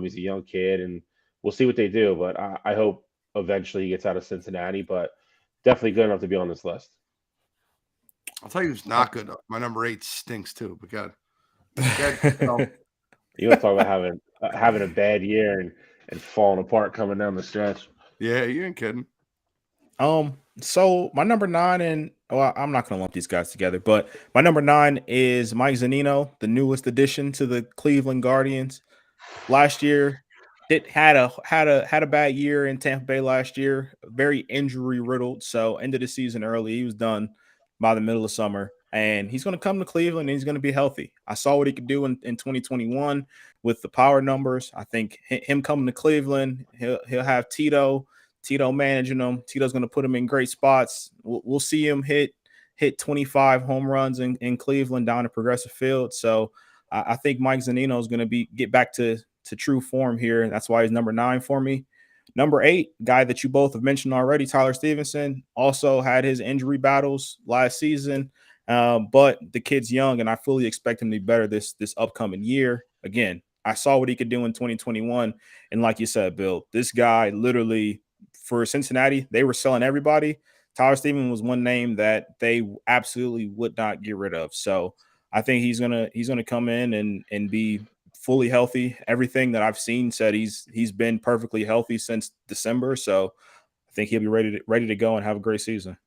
He's a young kid, and we'll see what they do. But I hope eventually he gets out of Cincinnati. But definitely good enough to be on this list. I'll tell you who's not good. My number 8 stinks too. But good. You want to talk about having a bad year and falling apart coming down the stretch? Yeah, you ain't kidding. So my number 9, and I'm not going to lump these guys together, but my number 9 is Mike Zunino, the newest addition to the Cleveland Guardians. Last year, it had a bad year in Tampa Bay last year, very injury riddled. So ended the season early. He was done by the middle of summer, and he's going to come to Cleveland and he's going to be healthy. I saw what he could do in 2021 with the power numbers. I think him coming to Cleveland, he'll have Tito managing him. Tito's going to put him in great spots. We'll see him hit 25 home runs in Cleveland down at Progressive Field. So I think Mike Zunino is going to get back to true form here. That's why he's number 9 for me. Number 8, guy that you both have mentioned already, Tyler Stevenson, also had his injury battles last season, but the kid's young, and I fully expect him to be better this upcoming year. Again, I saw what he could do in 2021, and like you said, Bill, this guy literally, for Cincinnati, they were selling everybody. Tyler Stevenson was one name that they absolutely would not get rid of. So I think he's gonna come in and be fully healthy. Everything that I've seen said he's been perfectly healthy since December. So I think he'll be ready to go and have a great season.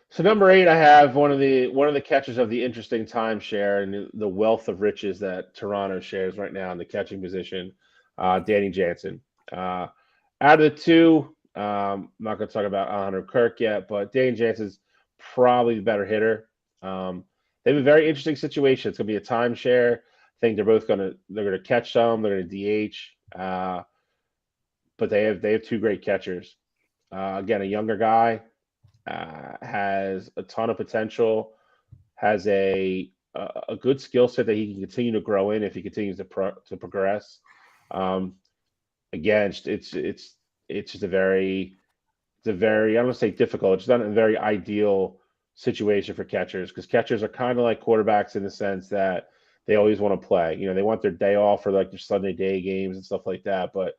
So number 8, I have one of the catchers of the interesting timeshare and the wealth of riches that Toronto shares right now in the catching position, Danny Jansen. Out of the two, I'm not going to talk about Alejandro Kirk yet, but Danny Jansen's probably the better hitter. They have a very interesting situation. It's going to be a timeshare. I think they're going to catch some. They're going to DH, but they have 2 great catchers. Again, a younger guy, has a ton of potential, has a good skill set that he can continue to grow in if he continues to progress. Again, it's just a very I don't want to say difficult. It's not a very ideal situation for catchers, because catchers are kind of like quarterbacks in the sense that they always want to play. They want their day off for like their Sunday day games and stuff like that. But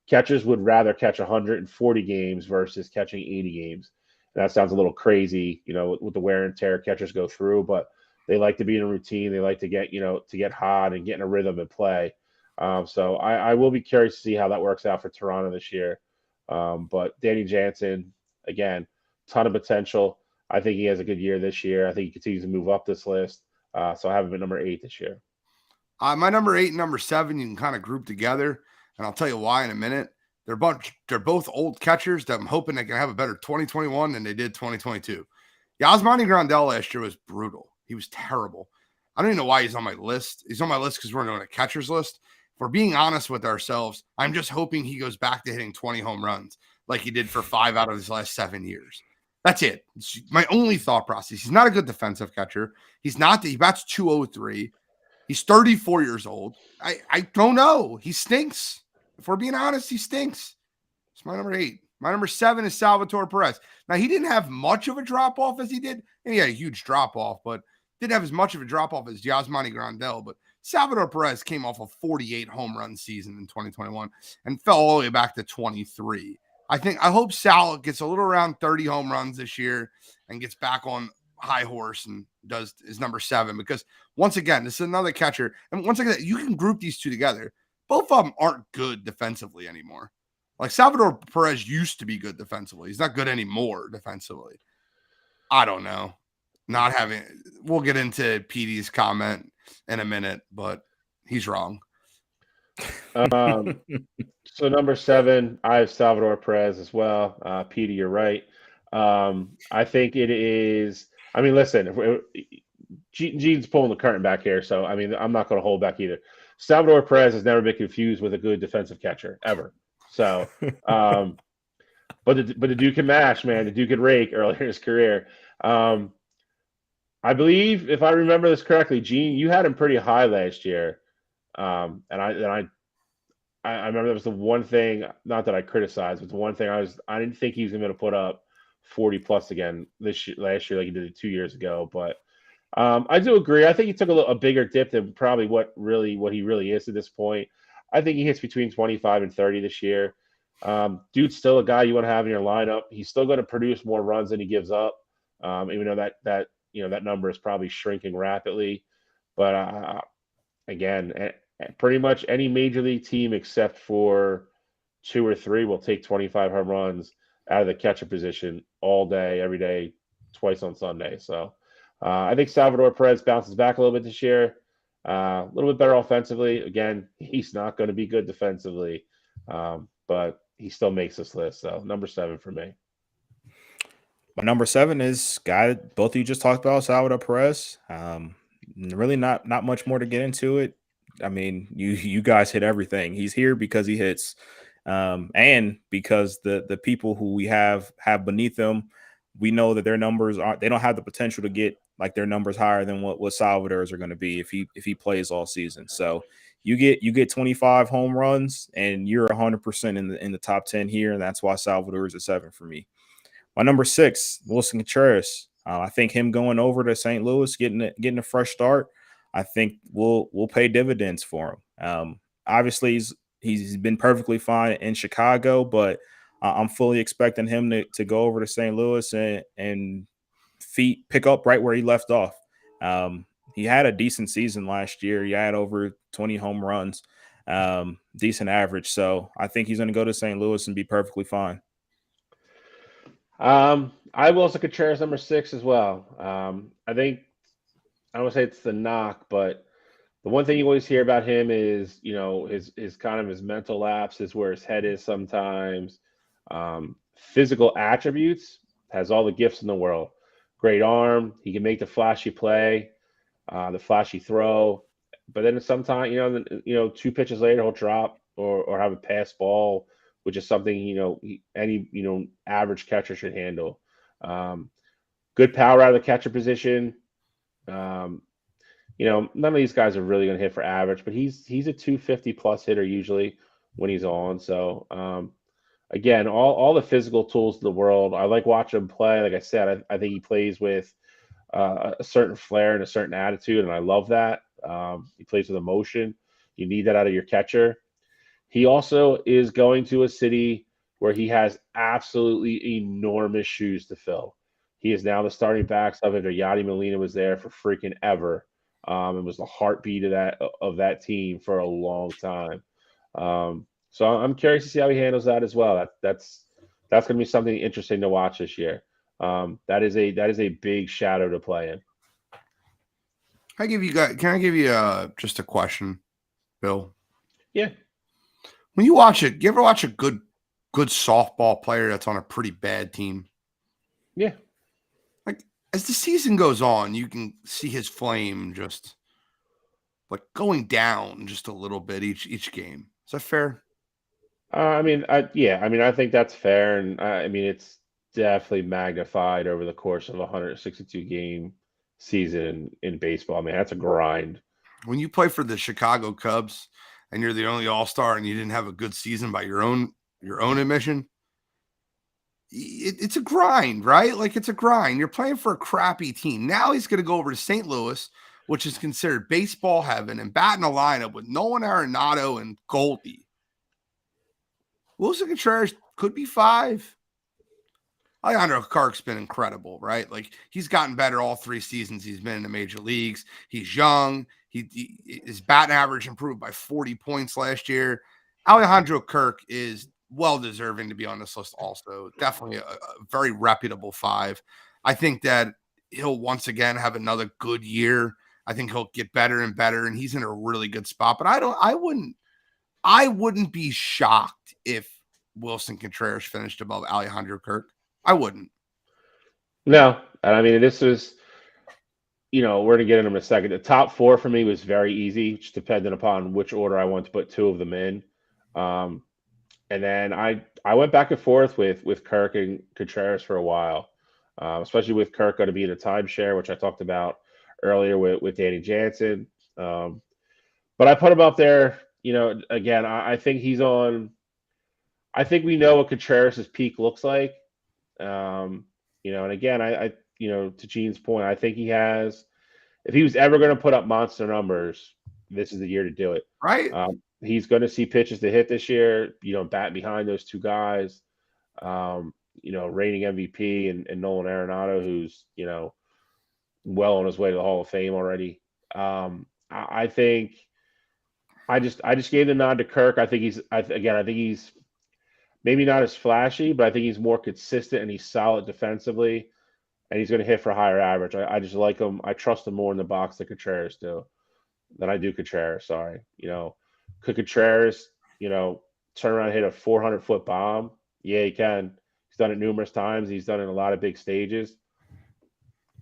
catchers would rather catch 140 games versus catching 80 games. And that sounds a little crazy, with the wear and tear catchers go through, but They like to be in a routine. They like to get hot and get in a rhythm and play. So I will be curious to see how that works out for Toronto this year. But Danny Jansen, again, ton of potential. I think he has a good year this year. I think he continues to move up this list. So I have him at number 8 this year. My number 8 and number 7, you can kind of group together, and I'll tell you why in a minute. They're both old catchers that I'm hoping they can have a better 2021 than they did 2022. Yasmani Grandal last year was brutal. He was terrible. I don't even know why he's on my list. He's on my list because we're doing a catcher's list. If we're being honest with ourselves, I'm just hoping he goes back to hitting 20 home runs like he did for 5 out of his last 7 years. That's it. It's my only thought process. He's not a good defensive catcher. He bats 203. He's 34 years old. I don't know. He stinks. If we're being honest, he stinks. It's my number 8. My number 7 is Salvatore Perez. Now, he didn't have much of a drop-off as he did. And he had a huge drop-off, but didn't have as much of a drop-off as Yasmani Grandal. But Salvatore Perez came off a 48 home run season in 2021 and fell all the way back to 23. I hope Sal gets a little around 30 home runs this year and gets back on high horse and does his number 7, because once again, this is another catcher. And once again, you can group these two together. Both of them aren't good defensively anymore. Like Salvador Perez used to be good defensively. He's not good anymore defensively. I don't know. We'll get into PD's comment in a minute, but he's wrong. So number 7, I have Salvador Perez as well. PD, you're right. I think it is. I mean, listen, Gene's pulling the curtain back here, so I mean, I'm not going to hold back either. Salvador Perez has never been confused with a good defensive catcher ever. So, but the Duke can mash, man. The Duke can rake earlier in his career. I believe, if I remember this correctly, Gene, you had him pretty high last year. And I remember that was the one thing, not that I criticized, but the one thing I didn't think he was going to put up 40 plus again last year like he did it 2 years ago. But I do agree. I think he took a bigger dip than probably what he really is at this point. I think he hits between 25 and 30 this year. Dude's still a guy you want to have in your lineup. He's still going to produce more runs than he gives up, even though that number is probably shrinking rapidly. But again, pretty much any major league team except for 2 or 3 will take 25 home runs out of the catcher position all day, every day, twice on Sunday. So I think Salvador Perez bounces back a little bit this year. A little bit better offensively. Again, he's not going to be good defensively, but he still makes this list. So number 7 for me. My number 7 is guy both of you just talked about, Salvador Perez. Really not much more to get into it. I mean, you guys hit everything. He's here because he hits, and because the people who we have beneath them, we know that their numbers they don't have the potential to get like their numbers higher than what Salvador's are going to be if he plays all season. So you get 25 home runs and you're 100% in the top 10 here, and that's why Salvador is a 7 for me. My number 6, Wilson Contreras. I think him going over to St. Louis, getting a fresh start, I think will pay dividends for him. Obviously, he's been perfectly fine in Chicago, but I'm fully expecting him to go over to St. Louis and pick up right where he left off. He had a decent season last year. He had over 20 home runs, decent average. So I think he's going to go to St. Louis and be perfectly fine. I will also Contreras number 6 as well. I think I don't want to say it's the knock, but the one thing you always hear about him is, his kind of his mental lapses, where his head is sometimes. Physical attributes, has all the gifts in the world. Great arm. He can make the flashy play, the flashy throw. But then sometimes, 2 pitches later, he'll drop or have a pass ball, which is something, any average catcher should handle. Good power out of the catcher position. None of these guys are really going to hit for average, but he's a 250 plus hitter usually when he's on. So again, all the physical tools in the world. I like watching him play. Like I said, I think he plays with a certain flair and a certain attitude, and I love that. He plays with emotion. You need that out of your catcher. He also is going to a city where he has absolutely enormous shoes to fill. He is now the starting backup after Yadi Molina was there for freaking ever. And was the heartbeat of that team for a long time. So I'm curious to see how he handles that as well. That's going to be something interesting to watch this year. That is a big shadow to play in. Can I give you just a question, Bill? Yeah. When you watch it, you ever watch a good softball player that's on a pretty bad team? Yeah. Like as the season goes on, you can see his flame just like going down just a little bit each game. Is that fair? I mean, I think that's fair, and I mean, it's definitely magnified over the course of a 162 game season in baseball. I mean, that's a grind. When you play for the Chicago Cubs and you're the only All-Star and you didn't have a good season by your own admission, it's a grind, right? Like it's a grind. You're playing for a crappy team. Now he's going to go over to St. Louis, which is considered baseball heaven, and batting a lineup with Nolan Arenado and Goldie. Wilson Contreras could be 5. Alejandro Kirk's been incredible, right? Like he's gotten better all 3 seasons he's been in the major leagues. He's young. His batting average improved by 40 points last year. Alejandro Kirk is well deserving to be on this list also. Definitely a very reputable 5. I think that he'll once again have another good year. I think he'll get better and better, and he's in a really good spot. But I wouldn't be shocked if Wilson Contreras finished above Alejandro Kirk. I wouldn't. No, and I mean, this was, we're going to get into them in a second. The top 4 for me was very easy, just depending upon which order I want to put 2 of them in. And then I went back and forth with Kirk and Contreras for a while, especially with Kirk going to be in a timeshare, which I talked about earlier with Danny Jansen. But I put him up there. Again, I think he's on. I think we know what Contreras' peak looks like. And again, I to Gene's point, I think he has. If he was ever going to put up monster numbers, this is the year to do it. Right. He's going to see pitches to hit this year. Bat behind those 2 guys. Reigning MVP and Nolan Arenado, who's well on his way to the Hall of Fame already. I think I just gave the nod to Kirk. I think he's maybe not as flashy, but I think he's more consistent and he's solid defensively, and he's going to hit for a higher average. I just like him. I trust him more in the box than Contreras than I do Contreras. Sorry, could Contreras turn around and hit a 400-foot bomb? Yeah, he can. He's done it numerous times. He's done it in a lot of big stages.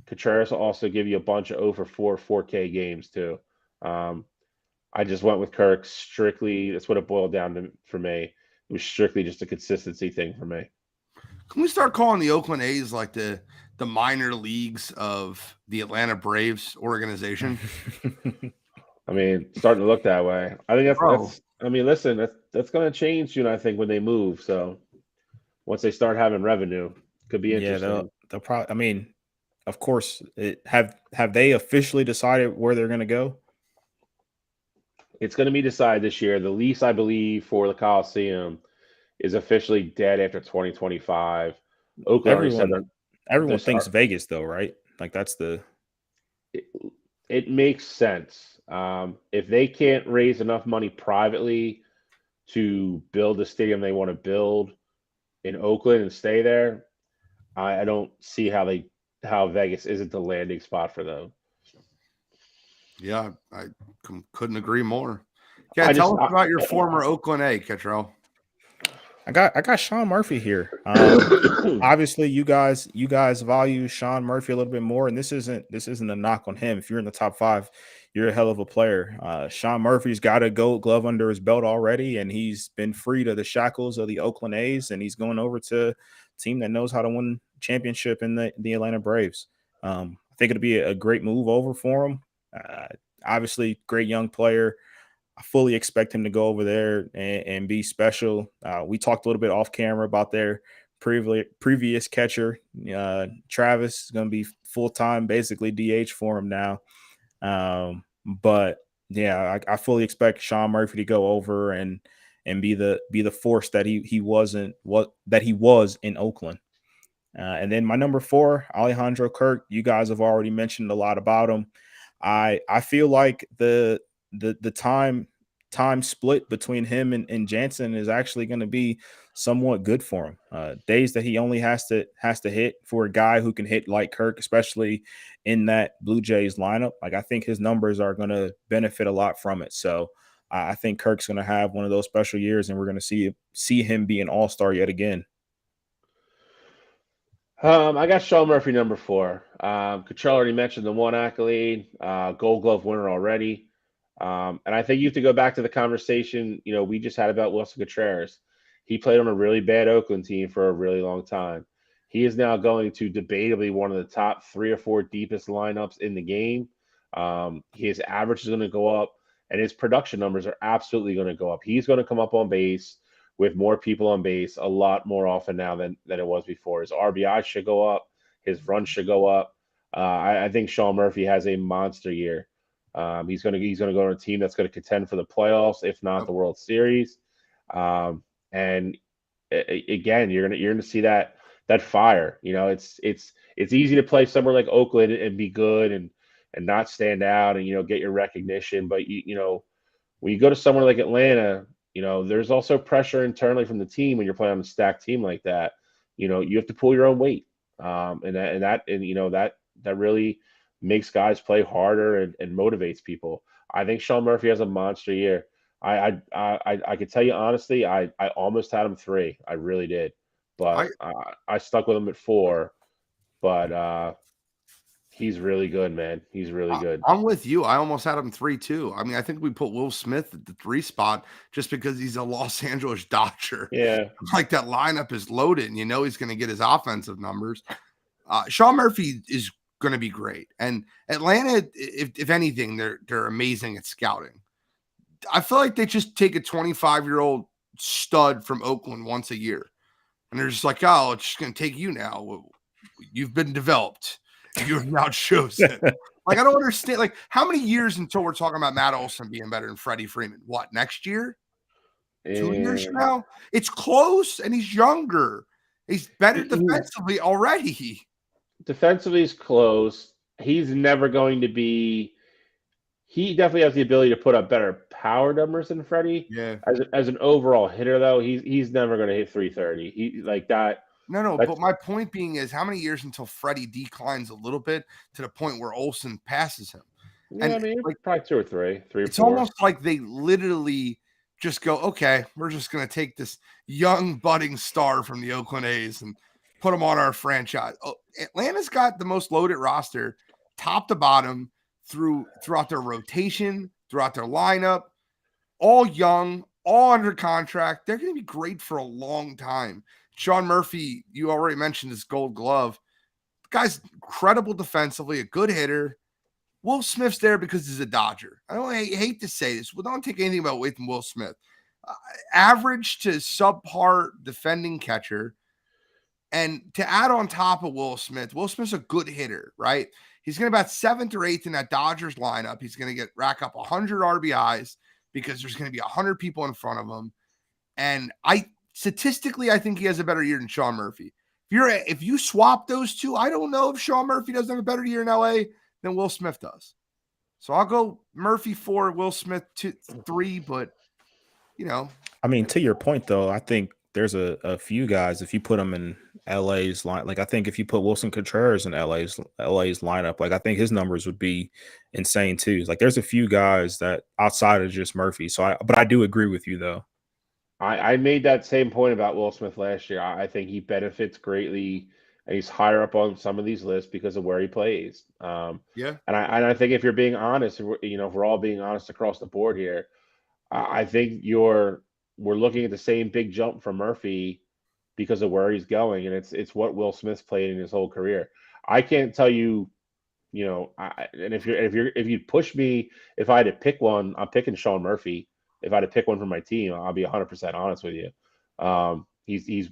Contreras will also give you a bunch of 0 for 4 4K games too. I just went with Kirk strictly. That's what it boiled down to for me. It was strictly just a consistency thing for me. Can we start calling the Oakland A's like the minor leagues of the Atlanta Braves organization? I mean, starting to look that way. I think that's I mean, listen, that's going to change soon, I think, when they move. So once they start having revenue, could be interesting. Yeah, they'll probably. I mean, of course, have they officially decided where they're going to go? It's going to be decided this year. The lease, I believe, for the Coliseum is officially dead after 2025. Oakland everyone thinks Vegas, though, right? Like that's it makes sense. If they can't raise enough money privately to build the stadium they want to build in Oakland and stay there, I don't see how Vegas isn't the landing spot for them. Yeah, I couldn't agree more. Yeah, tell us about your former Oakland A, Ketrell. I got Sean Murphy here. Obviously, you guys value Sean Murphy a little bit more, and this isn't a knock on him. If you're in the top 5, you're a hell of a player. Sean Murphy's got a Gold Glove under his belt already, and he's been freed of the shackles of the Oakland A's, and he's going over to a team that knows how to win championship in the Atlanta Braves. I think it'll be a great move over for him. Obviously, great young player. I fully expect him to go over there and be special. We talked a little bit off camera about their previous catcher. Travis is going to be full-time, basically DH for him now. But yeah, I fully expect Sean Murphy to go over and be the force that he was in Oakland. And then my number 4, Alejandro Kirk. You guys have already mentioned a lot about him. I feel like the time split between him and Jansen is actually going to be somewhat good for him. Days that he only has to hit for a guy who can hit like Kirk, especially in that Blue Jays lineup. Like, I think his numbers are going to benefit a lot from it. So I think Kirk's going to have one of those special years, and we're going to see him be an all-star yet again. I got Sean Murphy number 4. Cottrell already mentioned the one accolade, Gold Glove winner already. And I think you have to go back to the conversation, we just had about Wilson Contreras. He played on a really bad Oakland team for a really long time. He is now going to debatably one of the top 3 or 4 deepest lineups in the game. His average is going to go up, and his production numbers are absolutely going to go up. He's going to come up on base with more people on base a lot more often now than it was before. His RBI should go up. His run should go up. I think Sean Murphy has a monster year. He's going to go to a team that's going to contend for the playoffs, if not the World Series. And again, you're going to see that fire. It's easy to play somewhere like Oakland and be good and not stand out and get your recognition. But when you go to somewhere like Atlanta, there's also pressure internally from the team when you're playing on a stacked team like that. You have to pull your own weight, and that really makes guys play harder and motivates people. I think Sean Murphy has a monster year. I can tell you honestly, I almost had him 3. I really did, but I stuck with him at 4. But he's really good, man. He's really good. I'm with you. I almost had him 3 too. I mean, I think we put Will Smith at the 3 spot just because he's a Los Angeles Dodger. Yeah, like that lineup is loaded, and he's going to get his offensive numbers. Sean Murphy is going to be great, and Atlanta, if anything, they're amazing at scouting. I feel like they just take a 25-year-old stud from Oakland once a year, and they're just like, oh, it's just going to take you now. You've been developed. You're now chosen. Like, I don't understand. Like, how many years until we're talking about Matt Olson being better than Freddie Freeman? What, next year? 2 years from now? It's close, and he's younger. He's better defensively already. Defensively is close. He's never going to be. He definitely has the ability to put up better power numbers than Freddie. Yeah. As an overall hitter, though, he's never going to hit 330. He like that. No, but my point being is, how many years until Freddie declines a little bit to the point where Olson passes him? Yeah, And I mean, like, probably 2 or 3, 3 or it's 4. almost like they literally just go, okay, we're just going to take this young budding star from the Oakland A's and put him on our franchise. Oh, Atlanta's got the most loaded roster, top to bottom, throughout their rotation, throughout their lineup, all young, all under contract. They're going to be great for a long time. Sean Murphy, you already mentioned his Gold Glove. The guy's incredible defensively, a good hitter. Will Smith's there because he's a Dodger. I hate to say this. We don't take anything away from Will Smith. Average to subpar defending catcher. And to add on top of Will Smith's a good hitter, right? He's going to be about 7th or 8th in that Dodgers lineup. He's going to rack up 100 RBIs because there's going to be 100 people in front of him. And statistically, I think he has a better year than Sean Murphy. If you swap those two, I don't know if Sean Murphy doesn't have a better year in LA than Will Smith does. So I'll go Murphy 4, Will Smith 3, but I mean, to your point though, I think there's a few guys, if you put them in LA's line, like I think if you put Wilson Contreras in LA's lineup, like I think his numbers would be insane too. Like there's a few guys that outside of just Murphy. But I do agree with you though. I made that same point about Will Smith last year. I think he benefits greatly, and he's higher up on some of these lists because of where he plays. Yeah. And I think if you're being honest, if we're all being honest across the board here, I think we're looking at the same big jump from Murphy because of where he's going, and it's what Will Smith's played in his whole career. I can't tell you, and if you push me, if I had to pick one, I'm picking Sean Murphy. If I had to pick one from my team, I'll be 100% honest with you. He's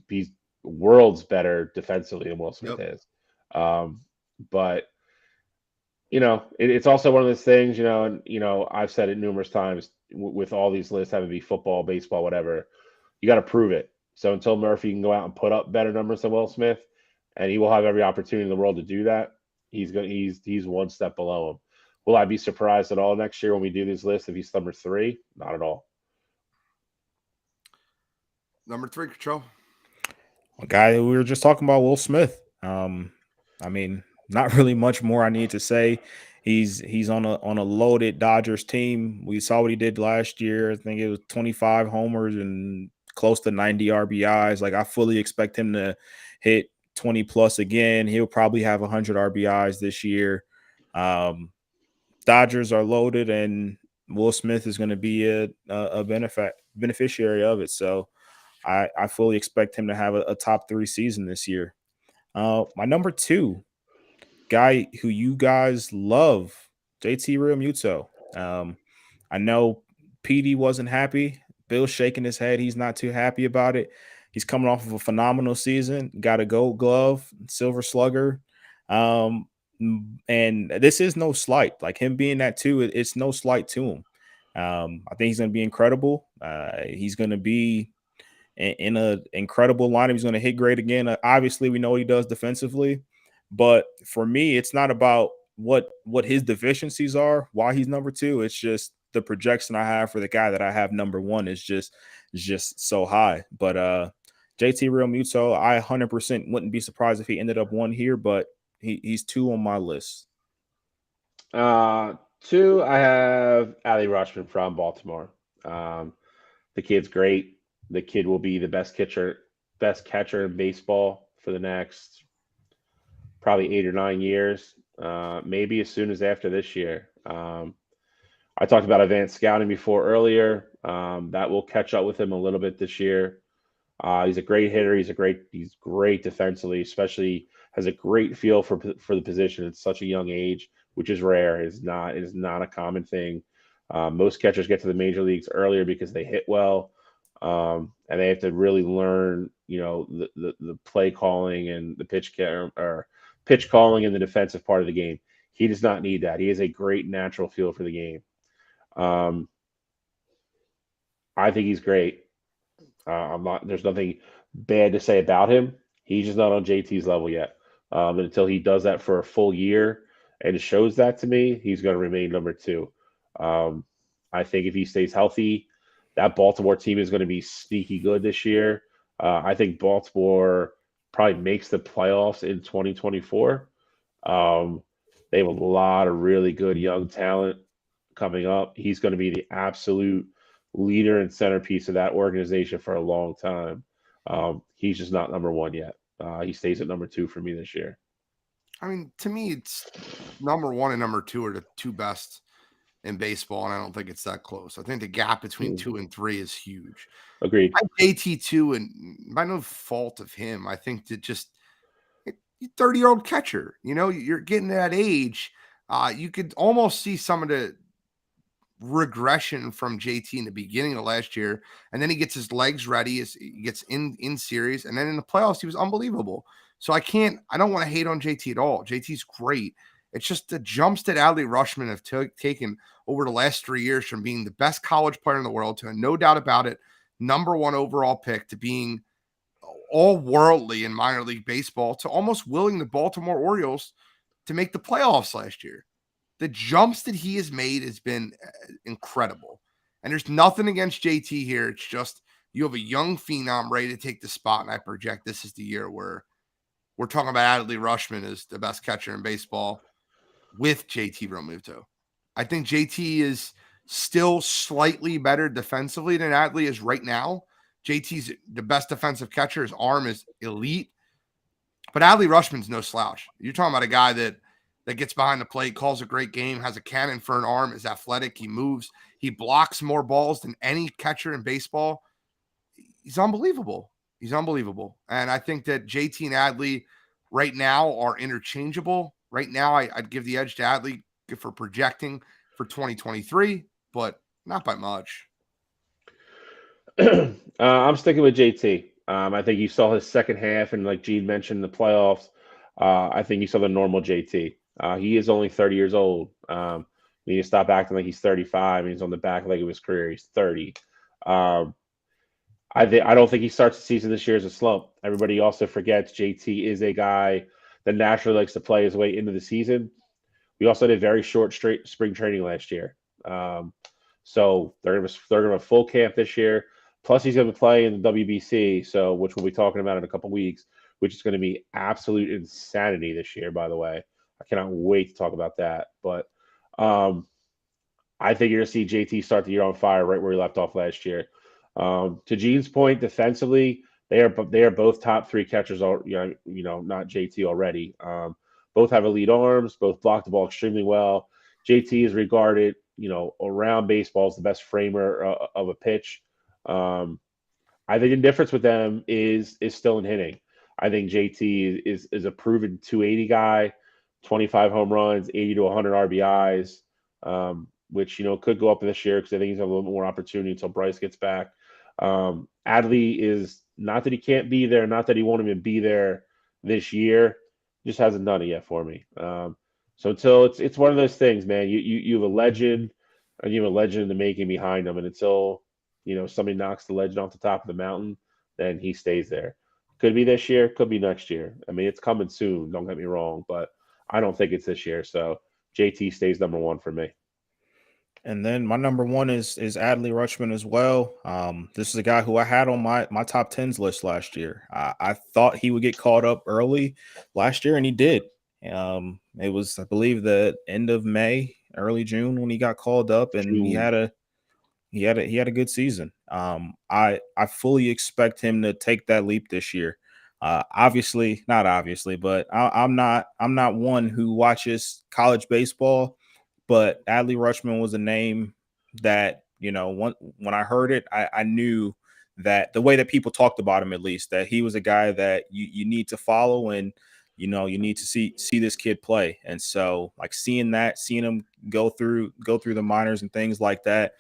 worlds better defensively than Will Smith is. But it's also one of those things, and I've said it numerous times with all these lists having to be football, baseball, whatever. You got to prove it. So until Murphy can go out and put up better numbers than Will Smith, and he will have every opportunity in the world to do that. He's one step below him. Will I be surprised at all next year when we do this list if he's number 3? Not at all. Number 3, Control. A guy we were just talking about, Will Smith. I mean, not really much more I need to say. He's on a loaded Dodgers team. We saw what he did last year. I think it was 25 homers and close to 90 RBIs. Like, I fully expect him to hit 20 plus again. He'll probably have 100 RBIs this year. Dodgers are loaded, and Will Smith is going to be a beneficiary of it. So I fully expect him to have a top 3 season this year. My number 2 guy who you guys love, JT Realmuto. I know PD wasn't happy. Bill's shaking his head. He's not too happy about it. He's coming off of a phenomenal season. Got a Gold Glove, Silver Slugger. And this is no slight. Like, him being that too, it's no slight to him. I think he's going to be incredible. He's going to be in an incredible lineup. He's going to hit great again. Obviously, we know what he does defensively, but for me, it's not about what his deficiencies are, why he's number 2. It's just the projection I have for the guy that I have number 1 is just so high. But JT Realmuto, I 100% wouldn't be surprised if he ended up 1 here, but he's 2 on my list. 2, I have Adley Rutschman from Baltimore. The kid's great. The kid will be the best catcher in baseball for the next probably 8 or 9 years, maybe as soon as after this year. I talked about advanced scouting earlier. That will catch up with him a little bit this year. He's a great hitter. He's great defensively, especially has a great feel for the position at such a young age, which is rare. It is not a common thing. Most catchers get to the major leagues earlier because they hit well. And they have to really learn, the play calling and the pitch calling and the defensive part of the game. He does not need that. He has a great natural feel for the game. I think he's great. There's nothing bad to say about him. He's just not on JT's level yet. And until he does that for a full year and shows that to me, he's going to remain number 2. I think if he stays healthy, that Baltimore team is going to be sneaky good this year. I think Baltimore probably makes the playoffs in 2024. They have a lot of really good young talent coming up. He's going to be the absolute leader and centerpiece of that organization for a long time. He's just not number 1 yet. He stays at number 2 for me this year. I mean, to me, it's number 1 and number 2 are the 2 best in baseball, and I don't think it's that close. I think the gap between 2 and 3 is huge. Agreed. I have JT2, and by no fault of him, I think that just 30-year-old catcher, you're getting to that age. You could almost see some of the regression from JT in the beginning of last year, and then he gets his legs ready, he gets in series, and then in the playoffs, he was unbelievable. So I don't want to hate on JT at all. JT's great. It's just the jumps that Adley Rutschman have taken over the last 3 years from being the best college player in the world to, no doubt about it, number 1 overall pick, to being all worldly in minor league baseball, to almost willing the Baltimore Orioles to make the playoffs last year. The jumps that he has made has been incredible. And there's nothing against JT here. It's just you have a young phenom ready to take the spot, and I project this is the year where we're talking about Adley Rutschman as the best catcher in baseball with JT Realmuto. I think JT is still slightly better defensively than Adley is right now. JT's the best defensive catcher. His arm is elite. But Adley Rutschman's no slouch. You're talking about a guy that gets behind the plate, calls a great game, has a cannon for an arm, is athletic, he moves, he blocks more balls than any catcher in baseball. He's unbelievable. He's unbelievable. And I think that JT and Adley right now are interchangeable. Right now, I'd give the edge to Adley for projecting for 2023, but not by much. I'm sticking with JT. I think you saw his second half, and like Gene mentioned, the playoffs. I think you saw the normal JT. He is only 30 years old. You need to stop acting like he's 35 and he's on the back leg of his career. He's 30. I don't think he starts the season this year as a slump. Everybody also forgets JT is a guy that naturally likes to play his way into the season. We also did very short straight spring training last year. Um, so they're gonna have full camp this year. Plus he's gonna play in the WBC, so which we'll be talking about in a couple weeks, which is gonna be absolute insanity this year, by the way. I cannot wait to talk about that. But um, I think you're gonna see JT start the year on fire right where he left off last year. To Gene's point, defensively, they are both top three catchers. Not JT already. Both have elite arms. Both block the ball extremely well. JT is regarded, around baseball as the best framer of a pitch. Um, I think the difference with them is still in hitting. I think JT is a proven 280 guy, 25 home runs, 80 to 100 RBIs, which could go up this year because I think he's have a little more opportunity until Bryce gets back. Adley is not that he can't be there, not that he won't even be there this year, just hasn't done it yet for me. So until it's one of those things, man. You have a legend, and you have a legend in the making behind him, and until somebody knocks the legend off the top of the mountain, then he stays there. Could be this year, could be next year. I mean, it's coming soon. Don't get me wrong, but I don't think it's this year. So JT stays number one for me. And then my number one is Adley Rutschman as well. This is a guy who I had on my top tens list last year. I thought he would get caught up early last year, and he did. It was, I believe, the end of May, early June when he got called up, and he had a good season. I fully expect him to take that leap this year. Obviously, not obviously, but I'm not one who watches college baseball. But Adley Rutschman was a name that, when I heard it, I knew that the way that people talked about him, at least, that he was a guy that you need to follow, and you need to see this kid play. And so, like, seeing him go through the minors and things like that,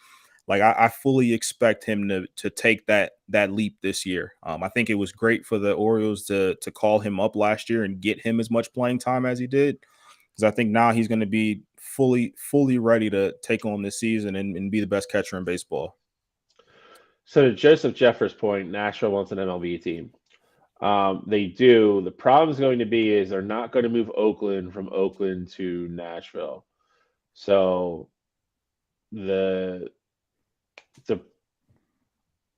like I fully expect him to take that leap this year. I think it was great for the Orioles to call him up last year and get him as much playing time as he did, because I think now he's going to be fully ready to take on this season and be the best catcher in baseball. So to Joseph Jeffers' point, Nashville wants an MLB team. They do. The problem is going to be is they're not going to move Oakland from Oakland to Nashville. So the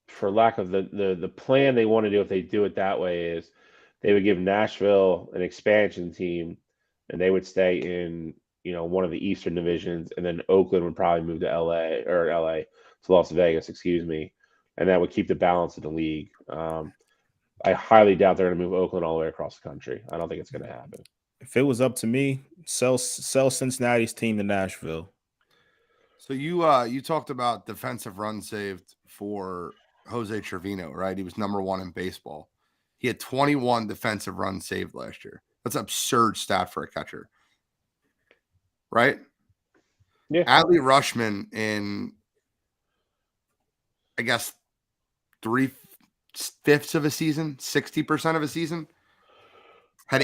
for lack of the plan they want to do, if they do it that way, is they would give Nashville an expansion team, and they would stay in one of the Eastern divisions, and then Oakland would probably move to LA to Las Vegas, excuse me, and that would keep the balance of the league. I highly doubt they're going to move Oakland all the way across the country. I don't think it's going to happen. If it was up to me, sell Cincinnati's team to Nashville. So you talked about defensive run saved for Jose Trevino, right? He was number one in baseball. He had 21 defensive runs saved last year. That's an absurd stat for a catcher, right? Yeah. Adley Rutschman in, I guess, 3/5 of a season, 60% of a season, had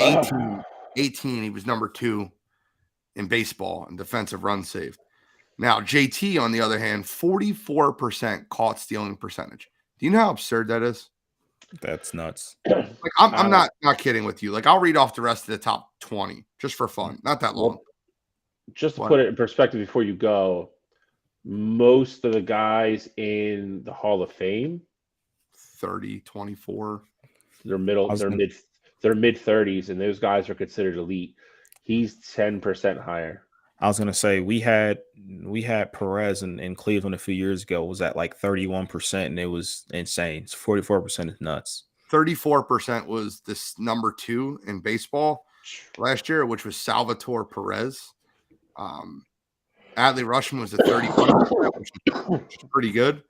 18. He was number two in baseball in defensive runs saved. Now, JT, on the other hand, 44% caught stealing percentage. Do you know how absurd that is? That's nuts. Like, I'm not kidding with you. Like, I'll read off the rest of the top 20 just for fun. Not that long. Just to put it in perspective before you go, most of the guys in the Hall of Fame, 30, 24. They're mid 30s, and those guys are considered elite. He's 10% higher. I was gonna say we had Perez in Cleveland a few years ago. It was at like 31%, and it was insane. 44% is nuts. 34% was this number two in baseball last year, which was Salvatore Perez. Adley Rutschman was at 31%, which is pretty good.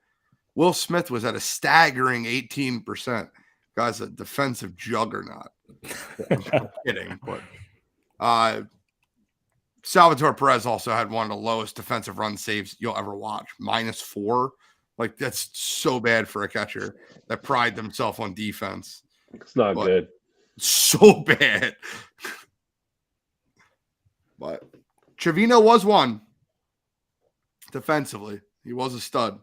Will Smith was at a staggering 18%. Guy's a defensive juggernaut. I'm kidding, but Salvatore Perez also had one of the lowest defensive run saves you'll ever watch, -4. Like, that's so bad for a catcher that pride themselves on defense. It's not good. So bad. But Trevino was one defensively. He was a stud.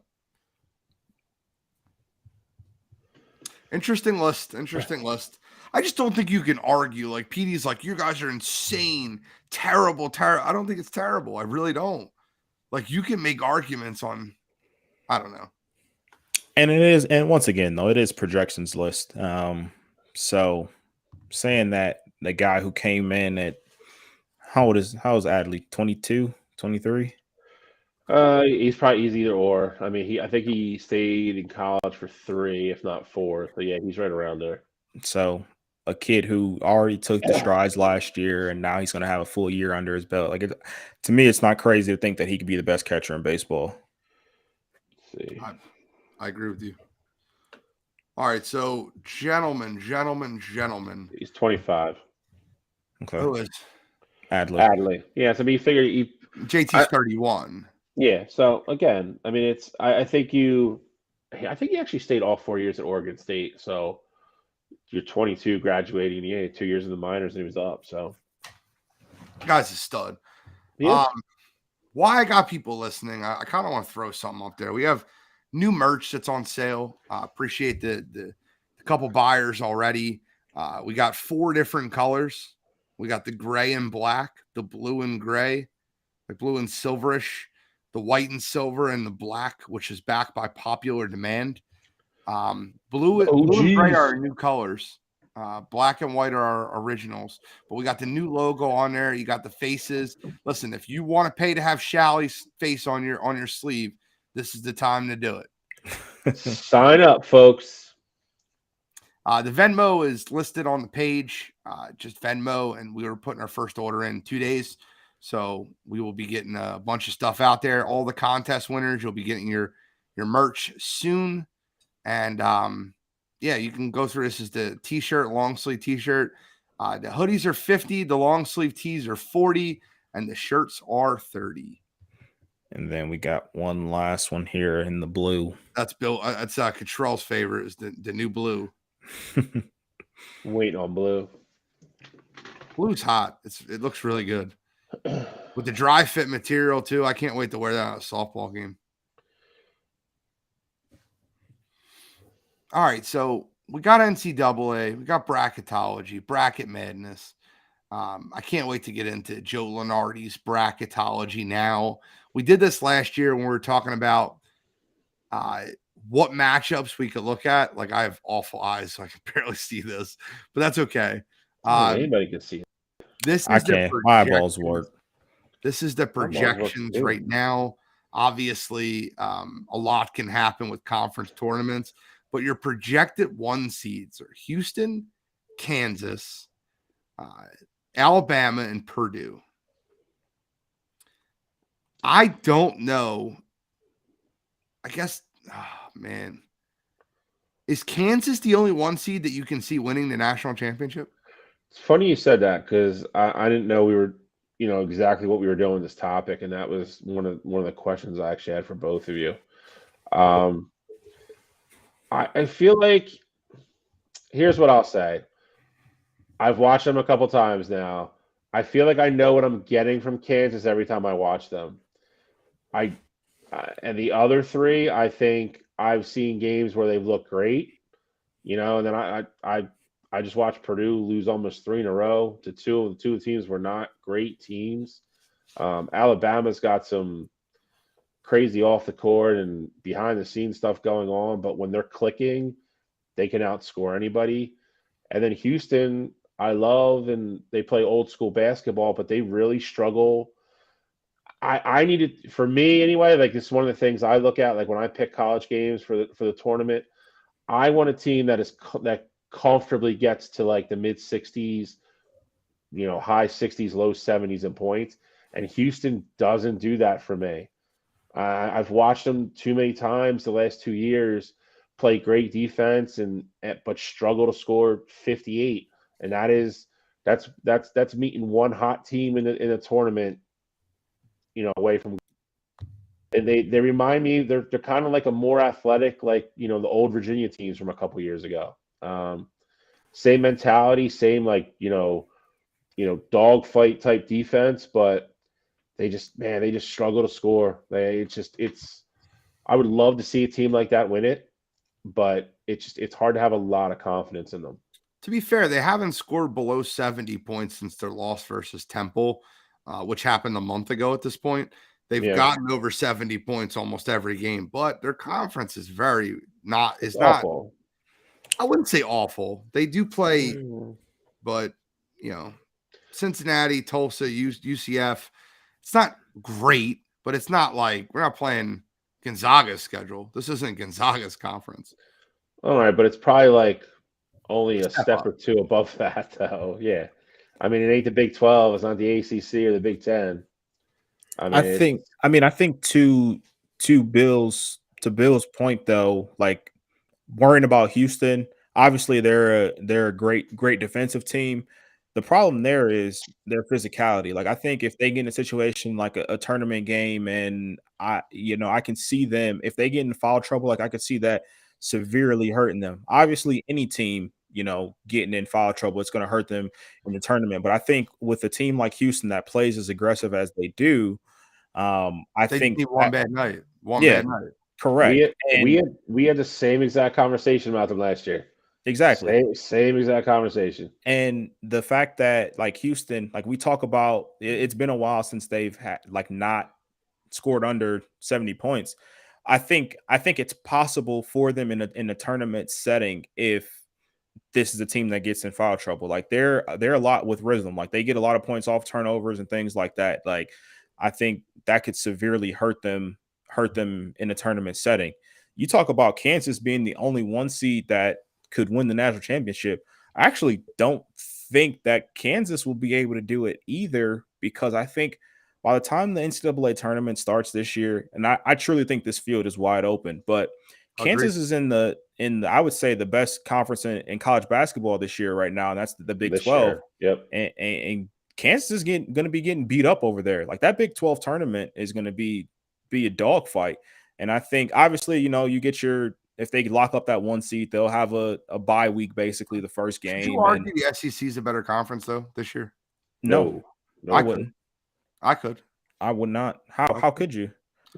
Interesting list. Interesting list. I just don't think you can argue. Like PD's like, you guys are insane, terrible. I don't think it's terrible. I really don't. Like you can make arguments on, I don't know. And it is, and once again, though, it is projections list. So saying that the guy who came in at how old is Adley? 22, 23? He's probably easy either or. I mean, I think he stayed in college for 3, if not 4. So yeah, he's right around there. So a kid who already took the strides last year, and now he's going to have a full year under his belt. Like to me, it's not crazy to think that he could be the best catcher in baseball. Let's see. I agree with you. All right, so gentlemen. He's 25. Okay. Who is Adley? Yeah, so you figure JT's 31. Yeah. So again, I mean, I think he actually stayed all 4 years at Oregon State. So you're 22, graduating. Yeah, 2 years in the minors, and he was up. So guy's a stud. Yeah. Why I got people listening, I kind of want to throw something up there. We have new merch that's on sale. Appreciate the couple buyers already. We got 4 different colors. We got the gray and black, the blue and gray, the blue and silverish, the white and silver, and the black, which is backed by popular demand. Blue and gray are our new colors. Black and white are our originals, but we got the new logo on there. You got the faces. Listen, if you want to pay to have Shally's face on your sleeve, this is the time to do it. Sign up, folks. The Venmo is listed on the page, just Venmo, and we were putting our first order in 2 days. So we will be getting a bunch of stuff out there. All the contest winners, you'll be getting your merch soon. And yeah, you can go through. This is the t-shirt, long sleeve t-shirt. The hoodies are 50, the long sleeve tees are 40, and the shirts are 30. And then we got one last one here in the blue. That's Bill. That's Cottrell's favorite is the new blue. Waiting on blue. Blue's hot. It looks really good with the dry fit material too. I can't wait to wear that at a softball game. All right, so we got NCAA, we got bracketology, bracket madness. I can't wait to get into Joe Lunardi's bracketology now. We did this last year when we were talking about what matchups we could look at. Like I have awful eyes, so I can barely see this, but that's okay. Anybody can see it. This is I can't. My eyeballs work. This is the projections right now. Obviously, a lot can happen with conference tournaments, but your projected 1 seeds are Houston, Kansas, Alabama, and Purdue. I don't know. I guess, man. Is Kansas the only 1 seed that you can see winning the national championship? It's funny you said that because I didn't know we were, exactly what we were doing with this topic, and that was one of the questions I actually had for both of you. I feel like here's what I'll say. I've watched them a couple times now. I feel like I know what I'm getting from Kansas every time I watch them. And the other 3, I think I've seen games where they've looked great, and then I just watched Purdue lose almost 3 in a row to 2. The 2 teams were not great teams. Alabama's got some crazy off the court and behind the scenes stuff going on, but when they're clicking, they can outscore anybody. And then Houston, I love, and they play old school basketball, but they really struggle. I needed, for me anyway, like this is one of the things I look at, like when I pick college games for the tournament, I want a team that comfortably gets to like the mid 60s, high 60s, low 70s in points. And Houston doesn't do that for me. I've watched them too many times the last 2 years play great defense but struggle to score 58, and that's meeting one hot team in the tournament, away from. And they remind me they're kind of like a more athletic, like the old Virginia teams from a couple years ago. Same mentality, same like dog fight type defense, but they just struggle to score. I would love to see a team like that win it, but it's hard to have a lot of confidence in them. To be fair, they haven't scored below 70 points since their loss versus Temple, which happened a month ago at this point. They've Yeah. gotten over 70 points almost every game, but their conference is not Awful. I wouldn't say awful. They do play, Mm. but Cincinnati, Tulsa, UCF, it's not great, but it's not like we're not playing Gonzaga's schedule. This isn't Gonzaga's conference. All right, but it's probably like only a step up. or two above that, though. Yeah. I mean, it ain't the Big 12. It's not the ACC or the Big 10. I think to Bill's point though, like worrying about Houston, obviously they're a great defensive team. The problem there is their physicality. Like I think if they get in a situation like a tournament game, and I can see them if they get in foul trouble, like I could see that severely hurting them. Obviously, any team getting in foul trouble, it's going to hurt them in the tournament. But I think with a team like Houston that plays as aggressive as they do, I They think need one bad night. yeah, Bad night. correct. We had the same exact conversation about them last year. Exactly. Same exact conversation. And the fact that like Houston, like we talk about, it's been a while since they've had like not scored under 70 points. I think it's possible for them in a tournament setting if this is a team that gets in foul trouble. Like they're a lot with rhythm. Like they get a lot of points off turnovers and things like that. Like I think that could severely hurt them in a tournament setting. You talk about Kansas being the only one seed that could win the national championship. I actually don't think that Kansas will be able to do it either, because I think by the time the NCAA tournament starts this year, and I truly think this field is wide open, but Kansas is in the I would say the best conference in college basketball this year right now, and that's the Big 12. Yep. And Kansas is going to be getting beat up over there. Like that Big 12 tournament is going to be a dogfight. And I think obviously, you get if they lock up that one seat, they'll have a bye week, basically the first game. Could you argue the SEC is a better conference though this year? No, I wouldn't. I could. I would not. How could you?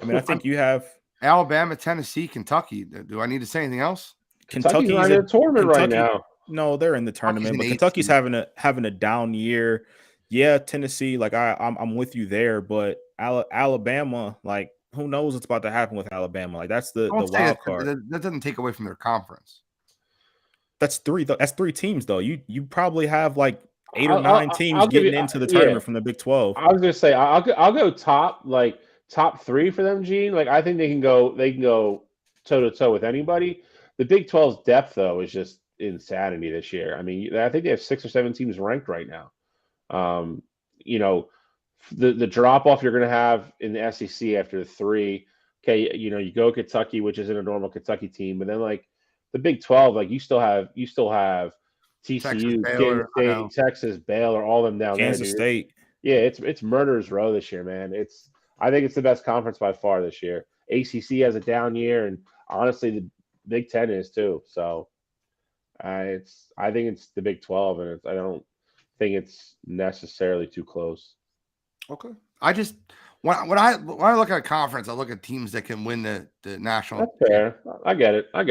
I mean, I think you have Alabama, Tennessee, Kentucky. Do I need to say anything else? Kentucky's not in the tournament right now. No, they're in the tournament, but Kentucky's having a down year. Yeah, Tennessee, like I'm with you there, but Alabama, like who knows what's about to happen with Alabama? Like that's the wild card. That doesn't take away from their conference. That's three teams though. You probably have like 8 or 9 teams getting into the tournament from the Big 12. I was gonna say I'll go top 3 for them, Gene. Like I think they can go toe to toe with anybody. The Big 12's depth though is just insanity this year. I mean, I think they have 6 or 7 teams ranked right now. The drop off you're going to have in the SEC after the 3. Okay, you go Kentucky, which isn't a normal Kentucky team, but then like the Big 12, like you still have TCU, Kansas State, Texas, Baylor, all them down there. Kansas State. Yeah, it's murderer's row this year, man. I think it's the best conference by far this year. ACC has a down year, and honestly, the Big 10 is too. So, I think it's the Big 12, and I don't think it's necessarily too close. Okay, I just when I look at a conference, I look at teams that can win the national. That's fair. I get it. Like,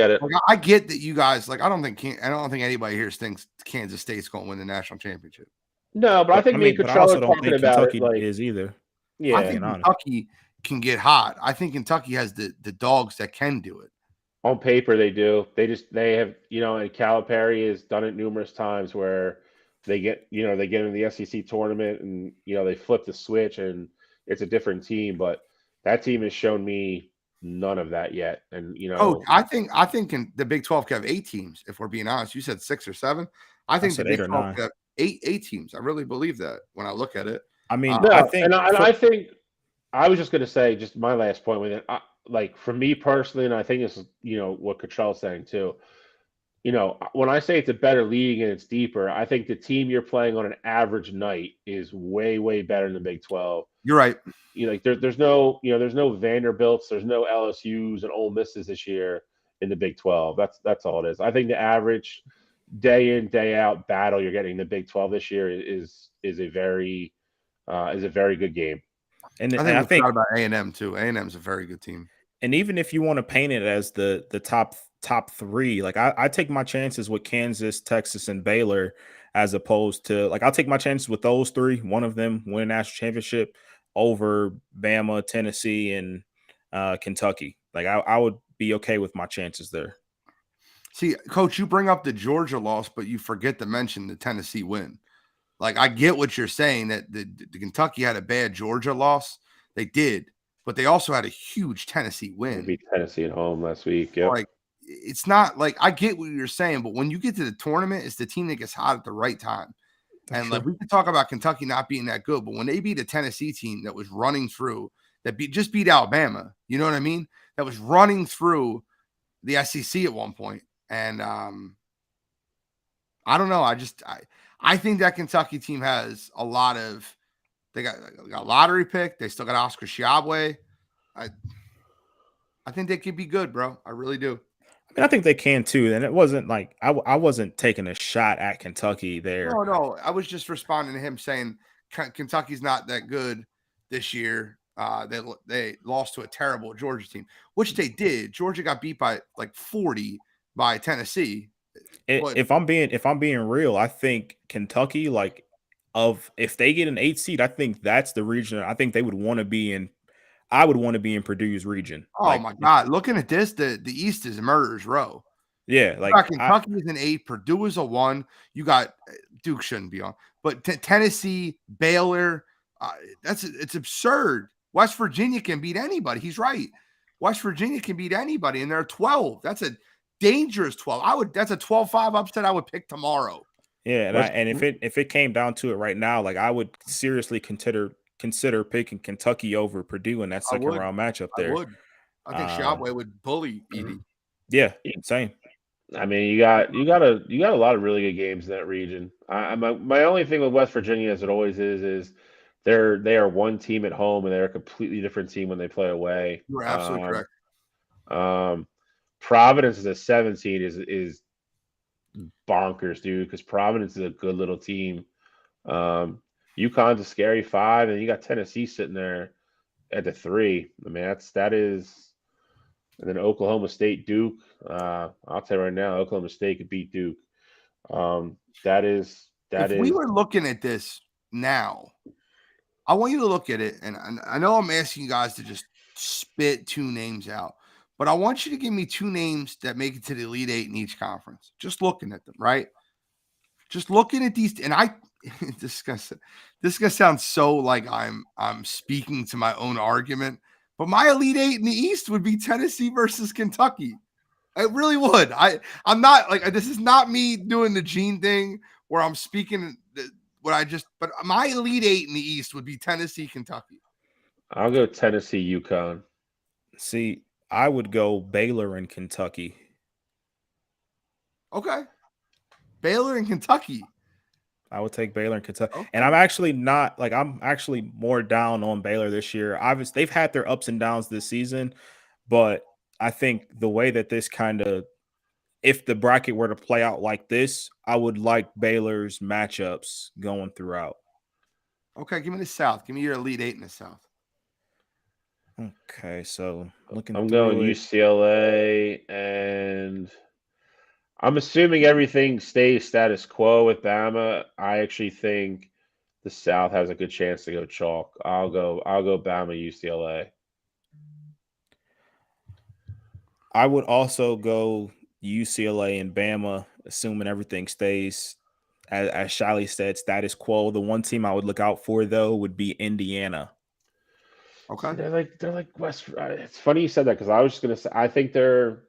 I get that you guys like. I don't think anybody here thinks Kansas State's going to win the national championship. No, but I think me and Control are talking about Kentucky it. Is either. Yeah, I think Kentucky can get hot. I think Kentucky has the dogs that can do it. On paper, they do. They have, and Calipari has done it numerous times where they get in the SEC tournament and, they flip the switch and it's a different team. But that team has shown me none of that yet. And, I think in the Big 12 could have 8 teams, if we're being honest. You said 6 or 7. I think the Big 12 could have 8 teams. I really believe that when I look at it. I mean, I think I was just going to say, just my last point with it. Like for me personally, and I think this is, what Cottrell's saying too. When I say it's a better league and it's deeper, I think the team you're playing on an average night is way, way better than the Big 12. You're right. There's no Vanderbilts, there's no LSU's and Ole Misses this year in the Big 12. That's all it is. I think the average day in, day out battle you're getting in the Big 12 this year is a very good game. And I think about A&M too. A&M's a very good team. And even if you want to paint it as the top three, like I take my chances with Kansas, Texas, and Baylor, as opposed to like I'll take my chances with those three. One of them win a national championship over Bama, Tennessee, and Kentucky. Like I would be okay with my chances there. See, Coach, you bring up the Georgia loss, but you forget to mention the Tennessee win. Like, I get what you're saying that the Kentucky had a bad Georgia loss. They did, but they also had a huge Tennessee They win. beat Tennessee at home last week. Yep. Like, it's not like I get what you're saying, but when you get to the tournament, it's the team that gets hot at the right time. And like we can talk about Kentucky not being that good, but when they beat a Tennessee team that was running through, that just beat Alabama, you know what I mean? That was running through the SEC at one point. And I don't know. I think that Kentucky team has a lot of. They got a lottery pick. They still got Oscar Chiabwe. I think they could be good, bro. I really do. I mean, I think they can too. And it wasn't like I wasn't taking a shot at Kentucky there. No. I was just responding to him saying Kentucky's not that good this year. They lost to a terrible Georgia team, which they did. Georgia got beat by like 40 by Tennessee. If I'm being real, I think Kentucky, like, if they get an 8 seed, I think that's the region. I think they would want to be in. I would want to be in Purdue's region. Oh my God! Looking at this, the East is a murderer's row. Yeah, like Kentucky is an 8, Purdue is a 1. You got Duke shouldn't be on, but Tennessee, Baylor. It's absurd. West Virginia can beat anybody. He's right. West Virginia can beat anybody, and they're 12. That's a dangerous 12. That's a 12-5 upset I would pick tomorrow. Yeah, and if it came down to it right now, like I would seriously consider picking Kentucky over Purdue in that second round matchup there. I think Chiabwe would bully Edie. Yeah, same. I mean, you got a lot of really good games in that region. My only thing with West Virginia, as it always is they are one team at home and they're a completely different team when they play away. You're absolutely correct. Providence is a 7 seed is bonkers, dude, because Providence is a good little team. UConn's a scary 5, and you got Tennessee sitting there at the 3. I mean, that is, and then Oklahoma State, Duke. I'll tell you right now, Oklahoma State could beat Duke. If we were looking at this now, I want you to look at it, and I know I'm asking you guys to just spit 2 names out, but I want you to give me 2 names that make it to the Elite 8 in each conference. Just looking at them, right? Just looking at these, and this is gonna sound so like I'm speaking to my own argument, but my Elite 8 in the East would be Tennessee versus Kentucky. It really would. I'm not like, this is not me doing the Gene thing where I'm speaking but my Elite 8 in the East would be Tennessee, Kentucky. I'll go Tennessee, UConn. See, I would go Baylor and Kentucky. Okay. Baylor and Kentucky. I would take Baylor and Kentucky. Okay. And I'm actually more down on Baylor this year. Obviously, they've had their ups and downs this season, but I think the way that this if the bracket were to play out like this, I would like Baylor's matchups going throughout. Okay, give me the South. Give me your Elite 8 in the South. Okay, so I'm going UCLA, and I'm assuming everything stays status quo with Bama. I actually think the South has a good chance to go chalk. I'll go Bama, UCLA. I would also go UCLA and Bama, assuming everything stays, as Shiley said, status quo. The one team I would look out for, though, would be Indiana. Okay. See, they're like West. It's funny you said that, because I was just gonna say I think they're.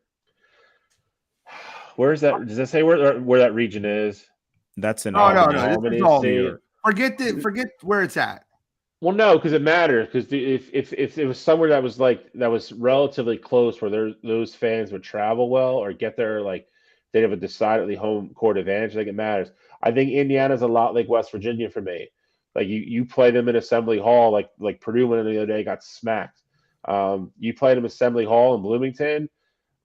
Where is that? Does that say where that region is? That's in no. This is all New York. Forget where it's at. Well, no, because it matters. Because if it was somewhere that was relatively close, where those fans would travel well or get there, like they'd have a decidedly home court advantage. I think it matters. I think Indiana's a lot like West Virginia for me. Like you play them in Assembly Hall, like Purdue went the other day, got smacked. You play them Assembly Hall in Bloomington.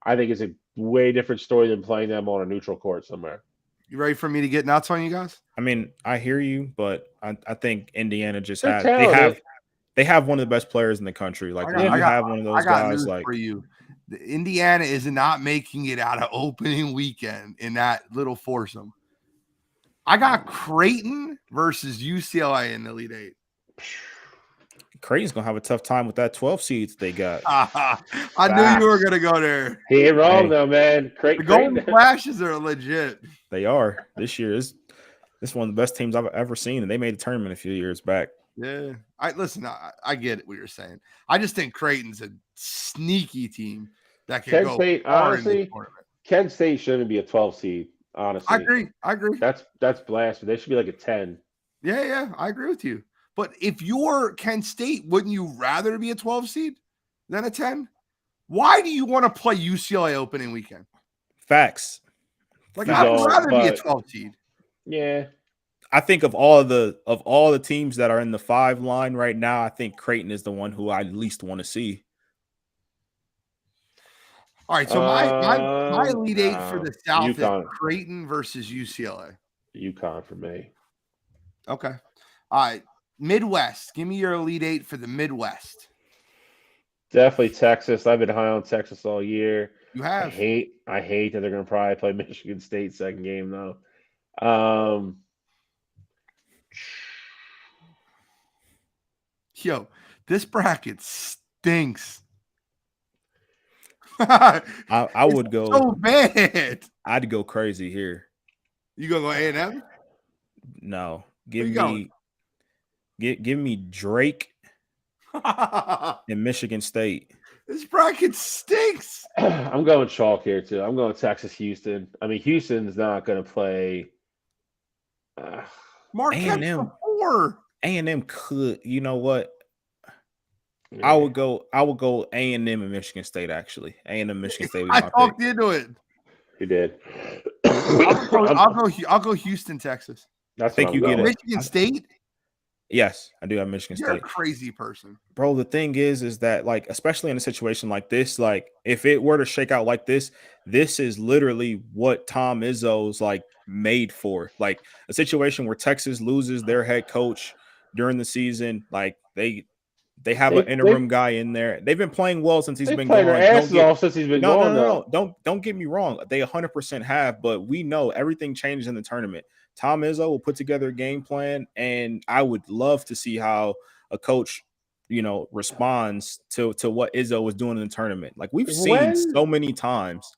I think it's a way different story than playing them on a neutral court somewhere. You ready for me to get nuts on you guys? I mean, I hear you, but I think Indiana just they have one of the best players in the country. Like when you have one of those guys, news like for you. Indiana is not making it out of opening weekend in that little foursome. I got Creighton versus UCLA in the Elite Eight. Creighton's gonna have a tough time with that 12 seeds they got. I knew you were gonna go there. He ain't wrong though, man. The Golden Flashes are legit. They are. This year is one of the best teams I've ever seen, and they made the tournament a few years back. Yeah, I get it, what you're saying. I just think Creighton's a sneaky team that can go State, far in honestly, this tournament. Kent State shouldn't be a 12 seed. Honestly, I agree. That's blasphemy. They should be like a 10. Yeah, I agree with you. But if you're Kent State, wouldn't you rather be a 12 seed than a 10? Why do you want to play UCLA opening weekend? Facts. Like I'd rather be a 12 seed. Yeah. I think of all the teams that are in the 5 line right now, I think Creighton is the one who I least want to see. All right, so my Elite Eight for the South is Creighton versus UCLA. UConn for me. Okay. All right. Midwest. Give me your Elite Eight for the Midwest. Definitely Texas. I've been high on Texas all year. You have. I hate that they're going to probably play Michigan State second game though. Yo, this bracket stinks. I would go so bad. I'd go crazy here. You gonna go A&M? No. Give me Drake and Michigan State. This bracket stinks. I'm going chalk here too. I'm going Texas, Houston. I mean, Houston's not going to play. Marquette before. A&M could. You know what? Yeah. I would go A&M and Michigan State. Actually, A&M Michigan State. I talked into it. You did. I'll go Houston, Texas. I think you get it. Michigan State. Yes, I do have Michigan State. You're a crazy person, bro. The thing is that like, especially in a situation like this, like if it were to shake out like this is literally what Tom Izzo's like made for. Like a situation where Texas loses their head coach during the season, like they have an interim guy in there. They've been playing well since he's been gone. Since he's been gone. No. Don't get me wrong. They 100% have, but we know everything changes in the tournament. Tom Izzo will put together a game plan, and I would love to see how a coach, responds to what Izzo was doing in the tournament. Like we've seen so many times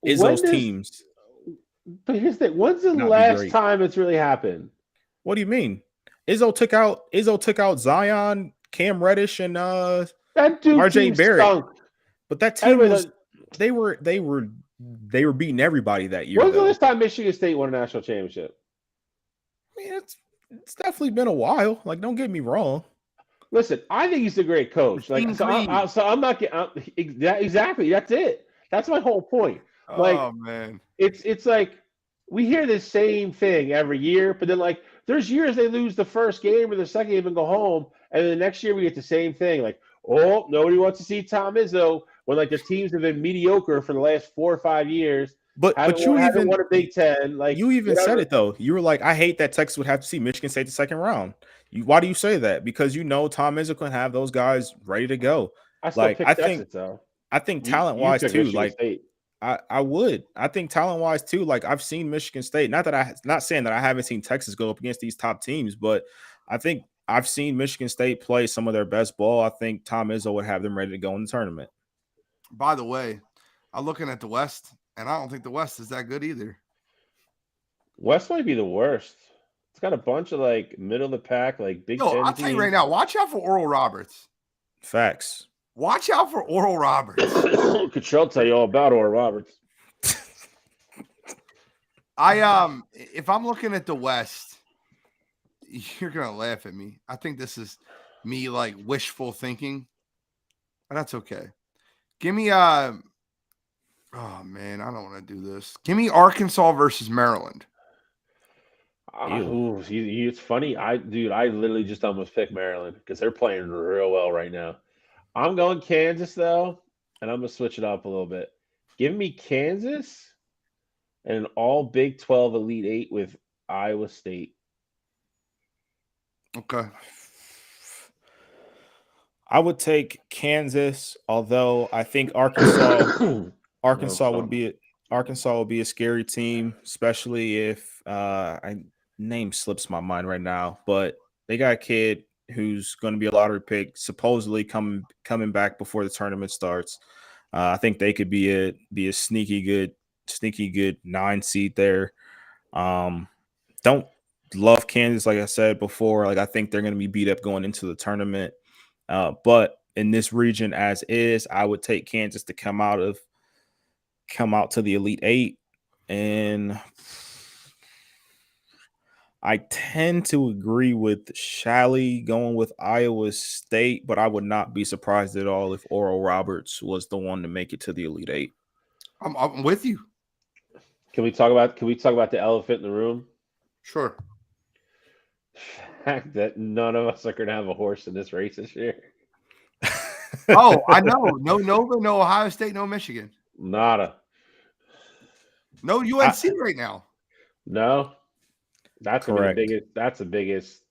Izzo's teams. But here's the thing: when's the last time it's really happened? What do you mean? Izzo took out Zion, Cam Reddish, and that dude RJ Barrett. Stunk. But that team was they were beating everybody that year. When's the last time Michigan State won a national championship? I mean, it's definitely been a while. Like, don't get me wrong. Listen, I think he's a great coach. Like, I'm not getting exactly. That's it. That's my whole point. Like, oh man, it's like we hear the same thing every year, but then like there's years they lose the first game or the second game and go home, and then the next year we get the same thing. Like, oh, nobody wants to see Tom Izzo when like the teams have been mediocre for the last 4 or 5 years. But you even won a Big Ten. Like you even said it though. You were like, I hate that Texas would have to see Michigan State the second round. Why do you say that? Because Tom Izzo can have those guys ready to go. I think talent wise too. Like I would. I think talent wise too. Like I've seen Michigan State. Not saying that I haven't seen Texas go up against these top teams, but I think I've seen Michigan State play some of their best ball. I think Tom Izzo would have them ready to go in the tournament. By the way, I'm looking at the West, and I don't think the West is that good either. West might be the worst. It's got a bunch of like middle of the pack, like Big Ten. I'll tell you right now, watch out for Oral Roberts. Facts. Watch out for Oral Roberts. Cottrell tell you all about Oral Roberts. If I'm looking at the West, you're gonna laugh at me. I think this is me like wishful thinking, but that's okay. Give me oh man, I don't want to do this. Give me Arkansas versus Maryland. It's funny. I literally just almost picked Maryland because they're playing real well right now. I'm going Kansas though, and I'm gonna switch it up a little bit. Give me Kansas and an all Big 12 Elite 8 with Iowa State. Okay. I would take Kansas, although I think Arkansas No, Arkansas would son. be a scary team, especially if I name slips my mind right now, but they got a kid who's going to be a lottery pick, supposedly coming back before the tournament starts. I think they could be a sneaky good 9 seed there. Don't love Kansas, like I said before. Like I think they're going to be beat up going into the tournament. But in this region as is, I would take Kansas to come out to the Elite Eight. And I tend to agree with Shally going with Iowa State, but I would not be surprised at all if Oral Roberts was the one to make it to the Elite Eight. I'm with you. Can we talk about the elephant in the room? Sure. Fact that none of us are going to have a horse in this race this year. Oh, I know. No Nova, no Ohio State, no Michigan. Nada. No UNC right now. No. That's gonna be Correct. that's the biggest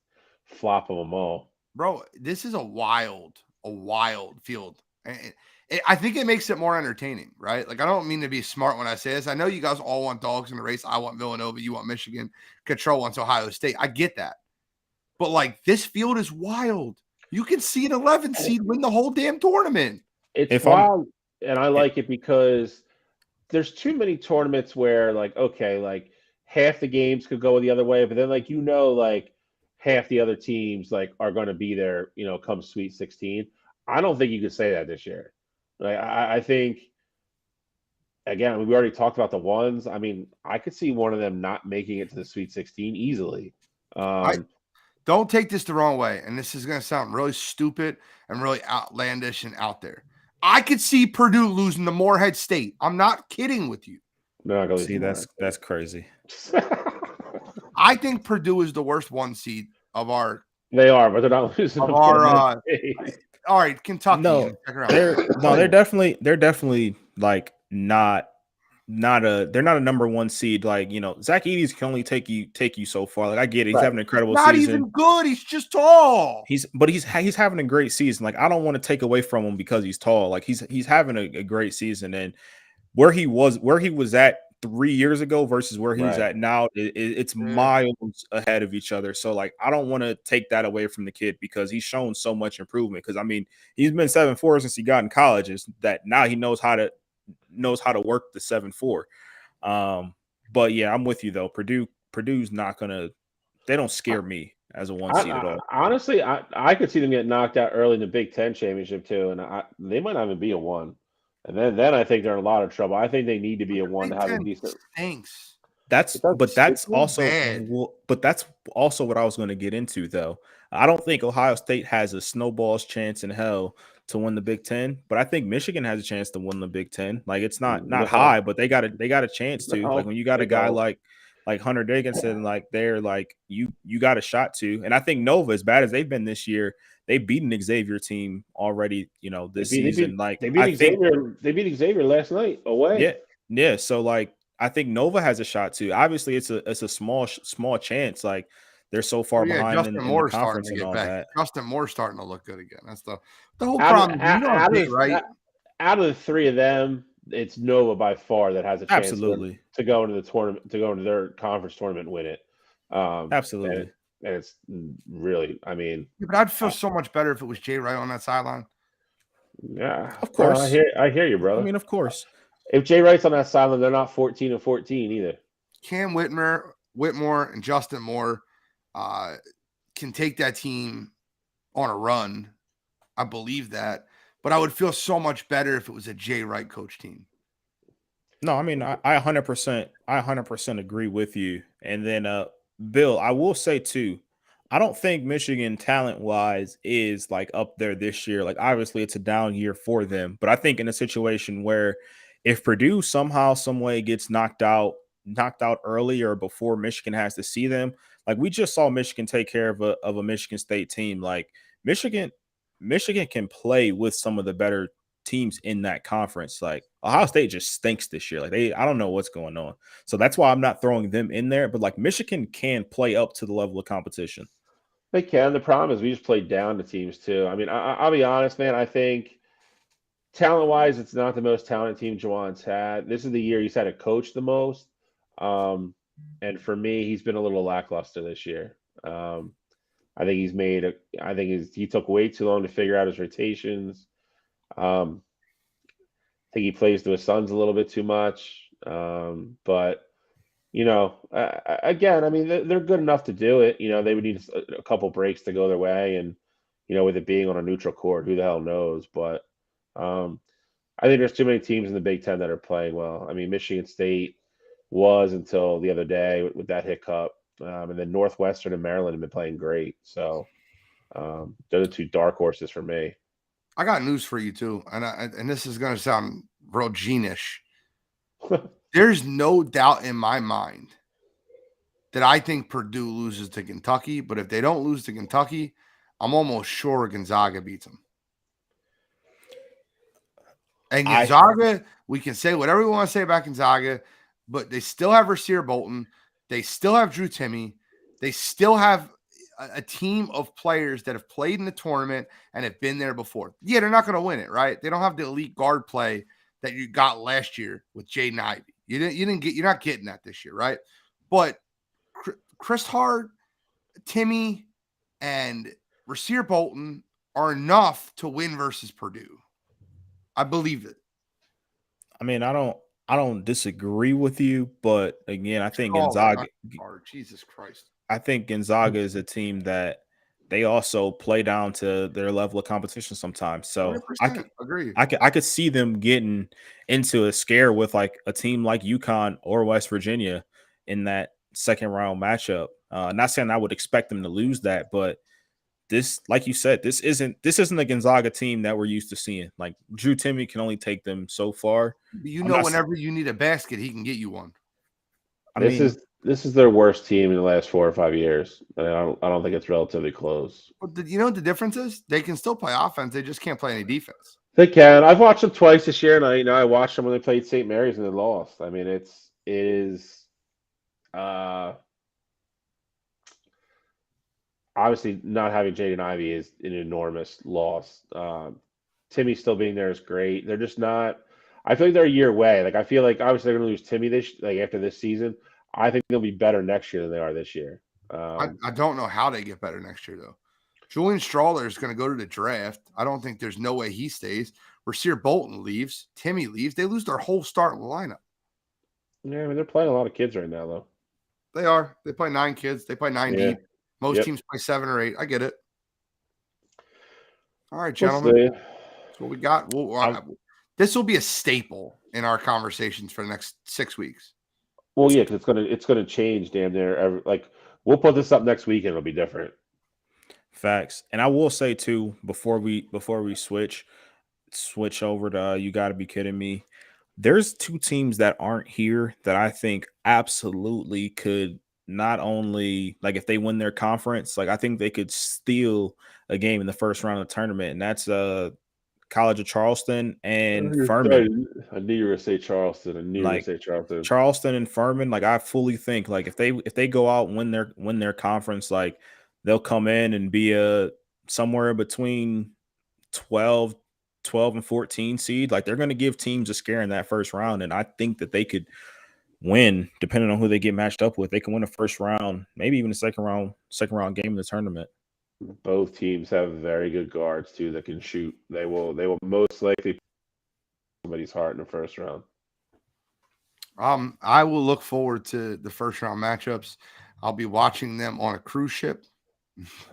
flop of them all. Bro, this is a wild field. And I think it makes it more entertaining, right? Like, I don't mean to be smart when I say this. I know you guys all want dogs in the race. I want Villanova. You want Michigan. Control wants Ohio State. I get that. But, like, this field is wild. You can see an 11 seed win the whole damn tournament. It's wild, and I like it because there's too many tournaments where, like, okay, like, half the games could go the other way, but then, like, like, half the other teams, like, are going to be there, come Sweet 16. I don't think you could say that this year. Like, I think, again, we already talked about the ones. I mean, I could see one of them not making it to the Sweet 16 easily. Don't take this the wrong way, and this is going to sound really stupid and really outlandish and out there. I could see Purdue losing to Morehead State. I'm not kidding with you. No, see, that's crazy. I think Purdue is the worst 1 seed of our. They are, but they're not losing. All right, Kentucky. No, they're definitely like not they're not a number 1 seed. Like, Zach Edey's can only take you so far. Like, I get it. He's having an incredible season. Not even good. He's just tall. He's having a great season. Like, I don't want to take away from him because he's tall. Like, he's having a great season. And where he was at 3 years ago versus where he's at now, it's miles ahead of each other. So, like, I don't want to take that away from the kid because he's shown so much improvement. Because, I mean, he's been 7'4" since he got in college. Is that now he knows how to work the 7'4". But yeah, I'm with you though. Purdue's not gonna. They don't scare me as a 1 seed at all. Honestly, I could see them get knocked out early in the Big Ten championship too, and they might not even be a 1. And then I think they're in a lot of trouble. I think they need to be a 1 to have a decent. Thanks. That's also what I was going to get into though. I don't think Ohio State has a snowball's chance in hell to win the Big Ten, but I think Michigan has a chance to win the Big Ten. Like, it's not high, but they got a chance to. Like, when you got a guy like Hunter Dickinson, like, they're like you got a shot to. And I think Nova, as bad as they've been this year, they've beaten Xavier team already. This season, they beat Xavier last night away. Yeah. So, like, I think Nova has a shot too. Obviously, it's a small chance. Like, they're so far behind in the conference and all that. Justin Moore's starting to look good again. That's the whole problem. Right? Out of the 3 of them, it's Nova by far that has a chance to go into the tournament, to go into their conference tournament and win it. Absolutely. And it's really, I mean, but I'd feel so much better if it was Jay Wright on that sideline. Yeah, of course. I hear you, brother. I mean, of course. If Jay Wright's on that sideline, they're not 14-14 either. Cam Whitmore, and Justin Moore can take that team on a run. I believe that, but I would feel so much better if it was a Jay Wright coach team. No, I mean, I 100% agree with you. And then, Bill, I will say too, I don't think Michigan talent-wise is like up there this year. Like, obviously it's a down year for them, but I think in a situation where if Purdue somehow, some way gets knocked out early or before Michigan has to see them, like, we just saw Michigan take care of a Michigan State team. Like, Michigan can play with some of the better teams in that conference. Like, Ohio State just stinks this year. Like, I don't know what's going on. So that's why I'm not throwing them in there. But, like, Michigan can play up to the level of competition. They can. The problem is we just played down the teams too. I mean, I'll be honest, man. I think talent-wise, it's not the most talented team Juwan's had. This is the year he's had to coach the most. And for me, he's been a little lackluster this year. I think he took way too long to figure out his rotations. I think he plays to his sons a little bit too much. But again, I mean, they're good enough to do it. They would need a couple breaks to go their way, and with it being on a neutral court, who the hell knows? But I think there's too many teams in the Big Ten that are playing well. I mean, Michigan State was until the other day with that hiccup, and then Northwestern and Maryland have been playing great. So they're the two dark horses for me. I got news for you too, and this is going to sound real genish. There's no doubt in my mind that I think Purdue loses to Kentucky, but if they don't lose to Kentucky, I'm almost sure Gonzaga beats them. And Gonzaga, we can say whatever we want to say about Gonzaga, but they still have Rasir Bolton. They still have Drew Timme. They still have a team of players that have played in the tournament and have been there before. Yeah, they're not going to win it, right? They don't have the elite guard play that you got last year with Jaden Ivey. You're not getting that this year, right? But Chris Hart, Timme, and Rasir Bolton are enough to win versus Purdue. I believe it. I mean, I don't disagree with you, but again, I think Gonzaga. Jesus Christ. I think Gonzaga is a team that they also play down to their level of competition sometimes. So agree. I could see them getting into a scare with like a team like UConn or West Virginia in that second round matchup. Not saying I would expect them to lose that, but this, like you said, this isn't a Gonzaga team that we're used to seeing. Like Drew Timme can only take them so far. Whenever you need a basket, he can get you one. This is their worst team in the last 4 or 5 years. I don't think it's relatively close. But you know what the difference is? They can still play offense. They just can't play any defense. They can. I've watched them twice this year, and I watched them when they played St. Mary's and they lost. I mean, it is obviously not having Jaden Ivey is an enormous loss. Timme still being there is great. They're just not. I feel like they're a year away. Like I feel like obviously they're going to lose Timme after this season. I think they'll be better next year than they are this year. I don't know how they get better next year, though. Julian Strawler is going to go to the draft. I don't think there's no way he stays. Rasir Bolton leaves. Timme leaves. They lose their whole starting lineup. Yeah, I mean, they're playing a lot of kids right now, though. They are. They play 9 kids. They play 9 deep. Most teams play 7 or 8. I get it. All right, gentlemen. That's what we got. This will be a staple in our conversations for the next 6 weeks. Well, yeah, because it's gonna change damn near. Like we'll put this up next week and it'll be different. Facts. And I will say too, before we switch over to You Gotta Be Kidding Me, there's 2 teams that aren't here that I think absolutely could not only, like, if they win their conference, like I think they could steal a game in the first round of the tournament, and that's College of Charleston and Furman. I knew you were gonna say Charleston. I knew you were gonna say Charleston. Charleston and Furman, like I fully think, like if they go out and win their conference, like they'll come in and be somewhere between 12 and 14 seed. Like they're going to give teams a scare in that first round, and I think that they could win depending on who they get matched up with. They can win a first round, maybe even a second round game in the tournament. Both teams have very good guards too that can shoot. They will most likely put somebody's heart in the first round. I will look forward to the first round matchups. I'll be watching them on a cruise ship.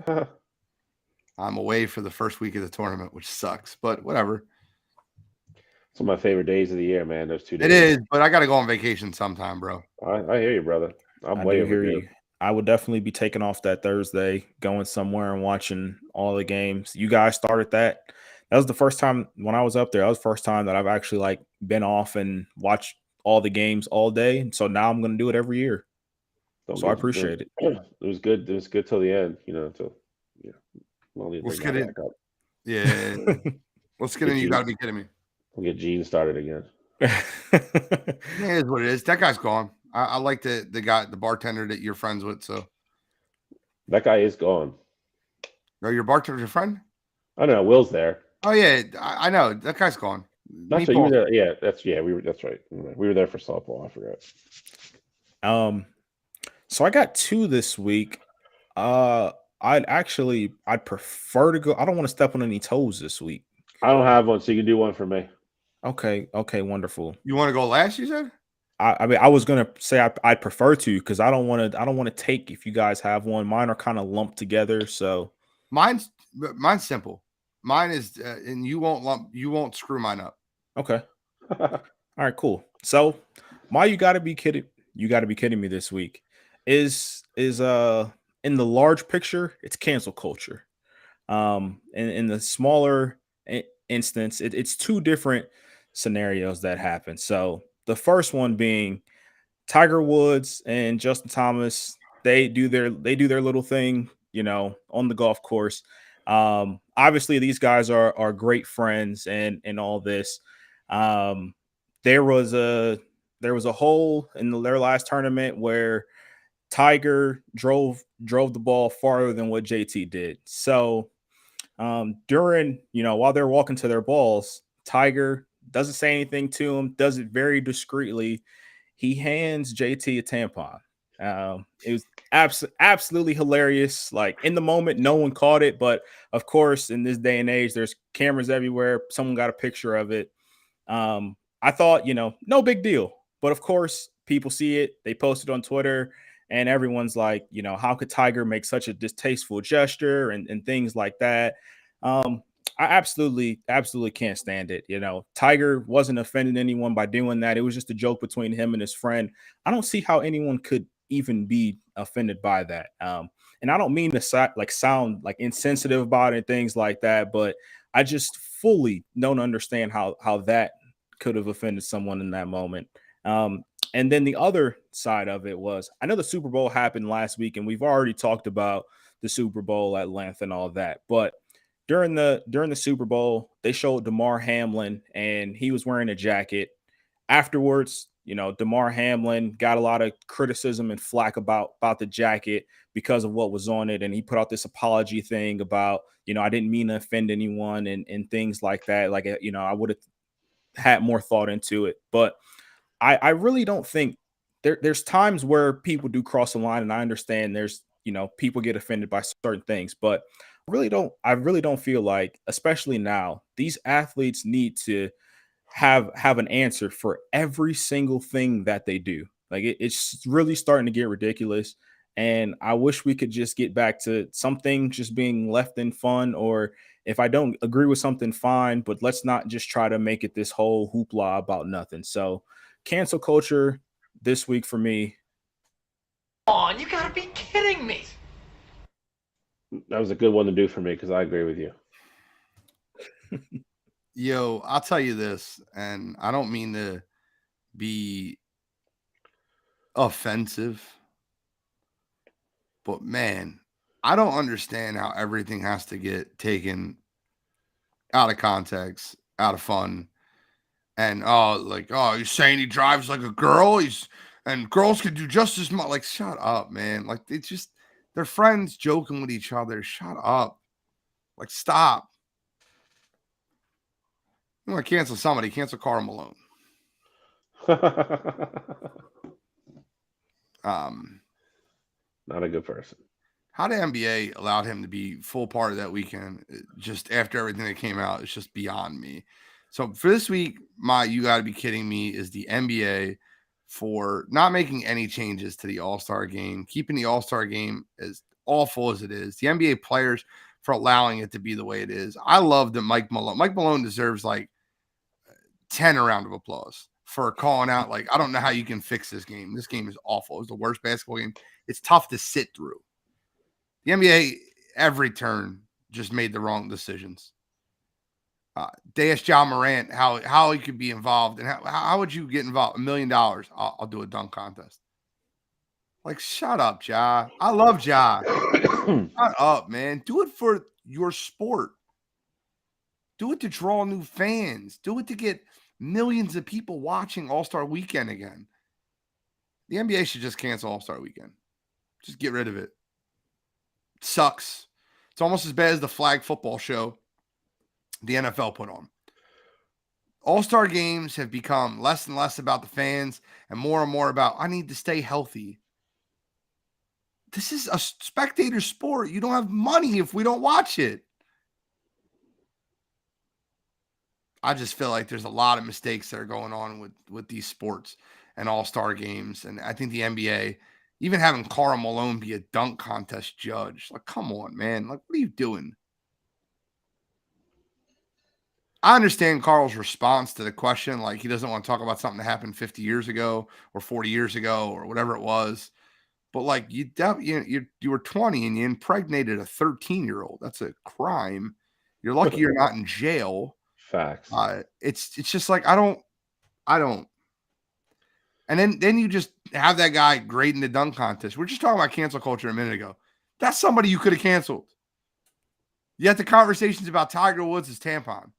I'm away for the first week of the tournament, which sucks, but whatever. It's one of my favorite days of the year, man. Those 2 days. It is, but I got to go on vacation sometime, bro. I hear you, brother. I'm way over here. I would definitely be taking off that Thursday, going somewhere and watching all the games. You guys started that. That was the first time when I was up there. That was the first time that I've actually like been off and watched all the games all day. And so now I'm going to do it every year. So I appreciate it. It was good. It was good till the end, Let's get it. Yeah. Let's get in. You got to be kidding me. We'll get Gene started again. It is what it is. That guy's gone. I like the bartender that you're friends with. So that guy is gone. Oh, your bartender's your friend? I don't know. Will's there. Oh yeah, I know that guy's gone. That's right. You were there. Yeah, we were. That's right. We were there for softball. I forgot. So I got 2 this week. I'd prefer to go. I don't want to step on any toes this week. I don't have one, so you can do one for me. Okay, wonderful. You want to go last? You said. I mean, I was gonna say I'd prefer to because I don't want to take if you guys have one. Mine are kind of lumped together, so Mine's simple. Mine is, and you won't screw mine up. okay. All right, cool. So my you gotta be kidding me this week is in the large picture, it's cancel culture. In the smaller instance, it's 2 different scenarios that happen. So the first one being Tiger Woods and Justin Thomas, they do their little thing, on the golf course. Obviously these guys are great friends and all this. Um, there was a hole in their last tournament where Tiger drove the ball farther than what JT did. So during, while they're walking to their balls, Tiger doesn't say anything to him, does it very discreetly. He hands JT a tampon. It was absolutely hilarious. Like in the moment, no one caught it, but of course, in this day and age, there's cameras everywhere. Someone got a picture of it. I thought, no big deal, but of course, people see it. They post it on Twitter, and everyone's like, how could Tiger make such a distasteful gesture and things like that? I absolutely can't stand it. Tiger wasn't offending anyone by doing that. It was just a joke between him and his friend. I don't see how anyone could even be offended by that. And I don't mean to sound like insensitive about it and things like that, but I just fully don't understand how that could have offended someone in that moment. And then the other side of it was, I know the Super Bowl happened last week, and we've already talked about the Super Bowl at length and all that, but during the Super Bowl, they showed Damar Hamlin, and he was wearing a jacket. Afterwards, Damar Hamlin got a lot of criticism and flack about the jacket because of what was on it, and he put out this apology thing about, I didn't mean to offend anyone and things like that. Like, I would have had more thought into it, but I really don't think there's times where people do cross the line, and I understand there's people get offended by certain things, but I really don't feel like, especially now, these athletes need to have an answer for every single thing that they do. Like it's really starting to get ridiculous. And I wish we could just get back to something just being left in fun, or if I don't agree with something, fine, but let's not just try to make it this whole hoopla about nothing. So cancel culture this week for me. On, you gotta be kidding me. That was a good one to do for me because I agree with you. Yo, I'll tell you this, and I don't mean to be offensive, but man, I don't understand how everything has to get taken out of context, out of fun, and you're saying he drives like a girl. And girls can do just as much. Like, shut up, man. Like they're friends joking with each other. Shut up. Like, stop. You want to cancel somebody, cancel Karl Malone. Not a good person. How the NBA allowed him to be full part of that weekend just after everything that came out is just beyond me. So for this week, you got to be kidding me, is the NBA for not making any changes to the All-Star game, keeping the All-Star game as awful as it is. The NBA players for allowing it to be the way it is. I love that Mike Malone deserves like 10 a round of applause for calling out, like, I don't know how you can fix this game. This game is awful. It's the worst basketball game. It's tough to sit through. The NBA, every turn, just made the wrong decisions. Deus John Morant, how he could be involved, and how would you get involved? $1 million. I'll do a dunk contest. Like, shut up, Ja. I love Ja. Shut up, man. Do it for your sport. Do it to draw new fans. Do it to get millions of people watching All-Star Weekend again. The NBA should just cancel All-Star Weekend. Just get rid of it. Sucks. It's almost as bad as the flag football show the NFL put on. All-star games have become less and less about the fans and more about, I need to stay healthy. This is a spectator sport. You don't have money if we don't watch it. I just feel like there's a lot of mistakes that are going on with these sports and all-star games. And I think the NBA, even having Karl Malone be a dunk contest judge, like, come on, man. Like, what are you doing? I understand Carl's response to the question. Like, he doesn't want to talk about something that happened 50 years ago or 40 years ago or whatever it was. But, like, you were 20 and you impregnated a 13-year-old. That's a crime. You're lucky you're not in jail. Facts. It's just like, I don't. And then you just have that guy grading the dunk contest. We're just talking about cancel culture a minute ago. That's somebody you could have canceled. Yet the conversations about Tiger Woods' tampon.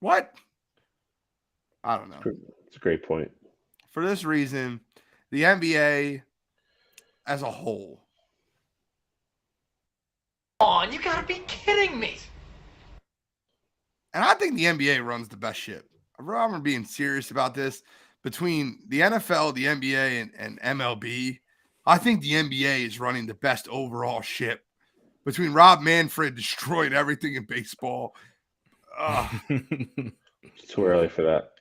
What? I don't know. It's a great point. For this reason, the NBA as a whole. Come on, you gotta be kidding me. And I think the NBA runs the best ship. I'm being serious about this. Between the NFL, the NBA, and MLB, I think the NBA is running the best overall ship. Between Rob Manfred destroyed everything in baseball. It's too early for that.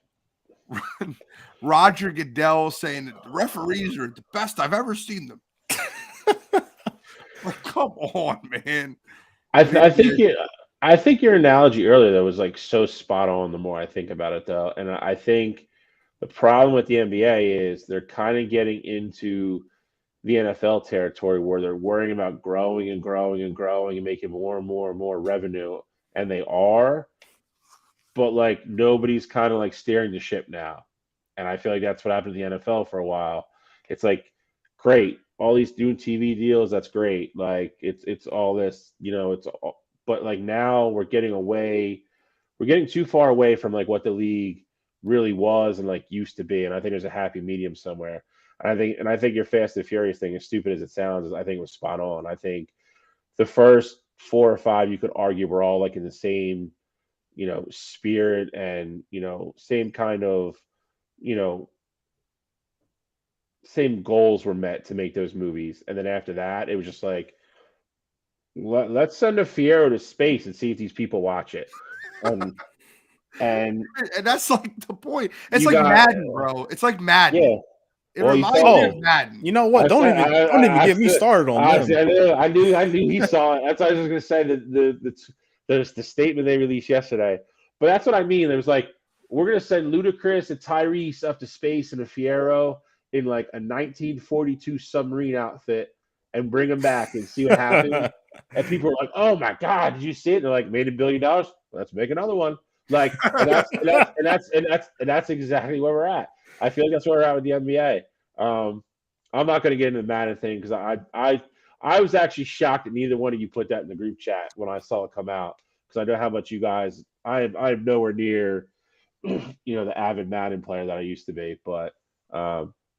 Roger Goodell saying that the referees are the best I've ever seen them. Like, come on, man. I think your analogy earlier though was like so spot on. The more I think about it though, and I think the problem with the NBA is they're kind of getting into the NFL territory where they're worrying about growing and making more and more revenue, and they are, but like nobody's kind of like steering the ship now. And I feel like that's what happened to the NFL for a while. It's like, great, all these doing TV deals, that's great. Like it's all this, but like now we're getting too far away from like what the league really was and like used to be. And I think there's a happy medium somewhere. And I think your Fast and Furious thing, as stupid as it sounds, I think it was spot on. I think the first 4 or 5, you could argue, were all like in the same, spirit and, same kind of, same goals were met to make those movies. And then after that, it was just like, let's send a Fiero to space and see if these people watch it. And that's like the point. It's like Madden, bro. It's like Madden. Yeah. It reminds me of Madden. You know what? Don't even get me started on that. I knew he saw it. That's what I was going to say. The statement they released yesterday. But that's what I mean. It was like, we're going to send Ludacris and Tyrese up to space in a Fiero in like a 1942 submarine outfit and bring them back and see what happens. And people are like, "Oh my God, did you see it?" And they're like, "Made $1 billion. Let's make another one." Like, and that's exactly where we're at. I feel like that's where we're at with the NBA. I'm not going to get into the Madden thing because I was actually shocked that neither one of you put that in the group chat when I saw it come out, because I know how much you guys. I am nowhere near, the avid Madden player that I used to be, but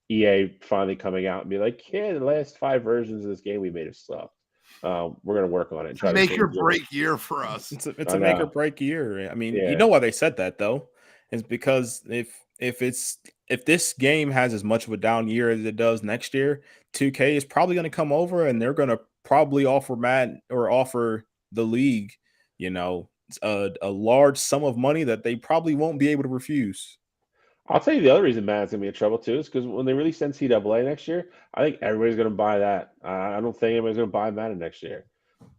EA finally coming out and be like, "Yeah, the last 5 versions of this game we made have sucked. We're going to work on it." It's a make or break year for us. It's a make or break year. I mean, You know why they said that though? It's because if this game has as much of a down year as it does next year, 2K is probably going to come over and they're going to probably offer Madden or offer the league, a large sum of money that they probably won't be able to refuse. I'll tell you the other reason Madden's going to be in trouble too is because when they release NCAA next year, I think everybody's going to buy that. I don't think anybody's going to buy Madden next year.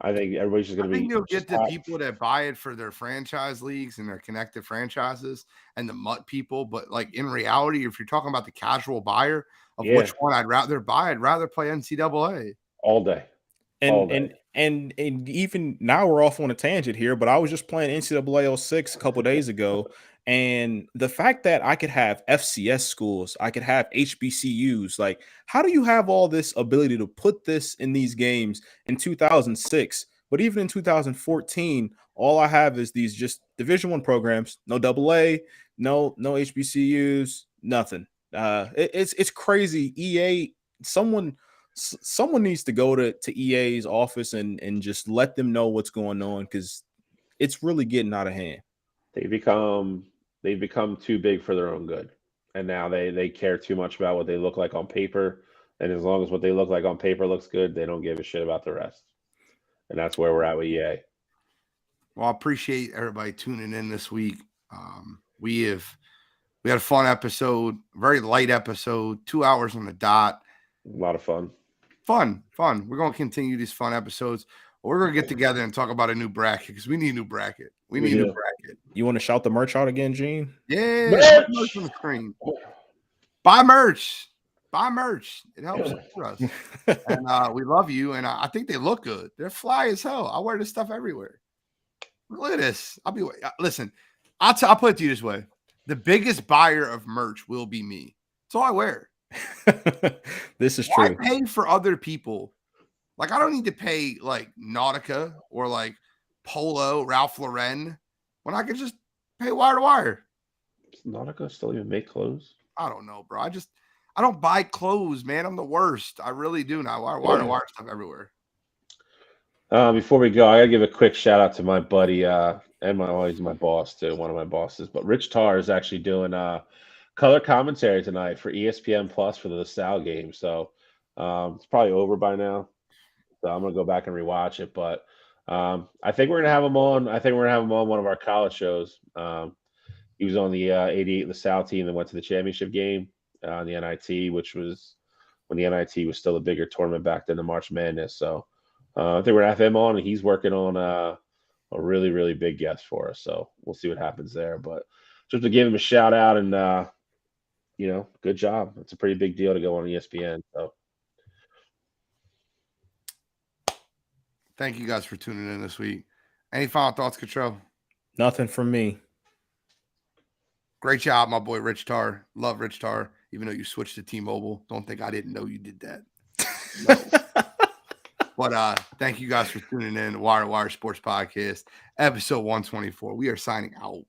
I think everybody's just going to be. I think you'll get the people that buy it for their franchise leagues and their connected franchises and the MUT people. But like in reality, if you're talking about the casual buyer of which one I'd rather buy, I'd rather play NCAA all day. And even now we're off on a tangent here, but I was just playing NCAA 06 a couple days ago. And the fact that I could have FCS schools, I could have HBCUs, like, how do you have all this ability to put this in these games in 2006? But even in 2014, all I have is these just Division I programs, no AA, no HBCUs, nothing. It's crazy. EA, someone someone needs to go to EA's office and just let them know what's going on, because it's really getting out of hand. They've become too big for their own good, and now they care too much about what they look like on paper. And as long as what they look like on paper looks good, they don't give a shit about the rest. And that's where we're at with EA. Well, I appreciate everybody tuning in this week. We had a fun episode, very light episode, 2 hours on the dot. A lot of fun. Fun. We're going to continue these fun episodes. We're going to get together and talk about a new bracket, because we need a new bracket. We need a new bracket. You want to shout the merch out again, Gene? Yeah. Merch on the screen. Buy merch. It helps us. And we love you. And I think they look good. They're fly as hell. I wear this stuff everywhere. Look at this. Listen, I'll put it to you this way. The biggest buyer of merch will be me. That's all I wear. This is Why true. pay for other people? Like, I don't need to pay like Nautica or like Polo, Ralph Lauren, when I can just pay wire to wire. Does Nautica still even make clothes? I don't know, bro. I don't buy clothes, man. I'm the worst. I really do now. Wire to wire stuff everywhere. Before we go, I gotta give a quick shout out to my buddy and always my boss too, one of my bosses. But Rich Tarr is actually doing color commentary tonight for ESPN Plus for the LaSalle game. So it's probably over by now. So I'm gonna go back and rewatch it. But I think we're gonna have him on. I think we're gonna have him on one of our college shows. He was on the 88 LaSalle team that went to the championship game on the NIT, which was when the NIT was still a bigger tournament back then, the March Madness. So I think we're gonna have him on, and he's working on a really, really big guest for us. So we'll see what happens there. But just to give him a shout out, and good job. It's a pretty big deal to go on ESPN. So thank you guys for tuning in this week. Any final thoughts, Cottrell? Nothing from me. Great job, my boy Rich Tarr. Love Rich Tarr, even though you switched to T-Mobile. Don't think I didn't know you did that. No. But thank you guys for tuning in. Wire to Wire Sports Podcast, episode 124. We are signing out.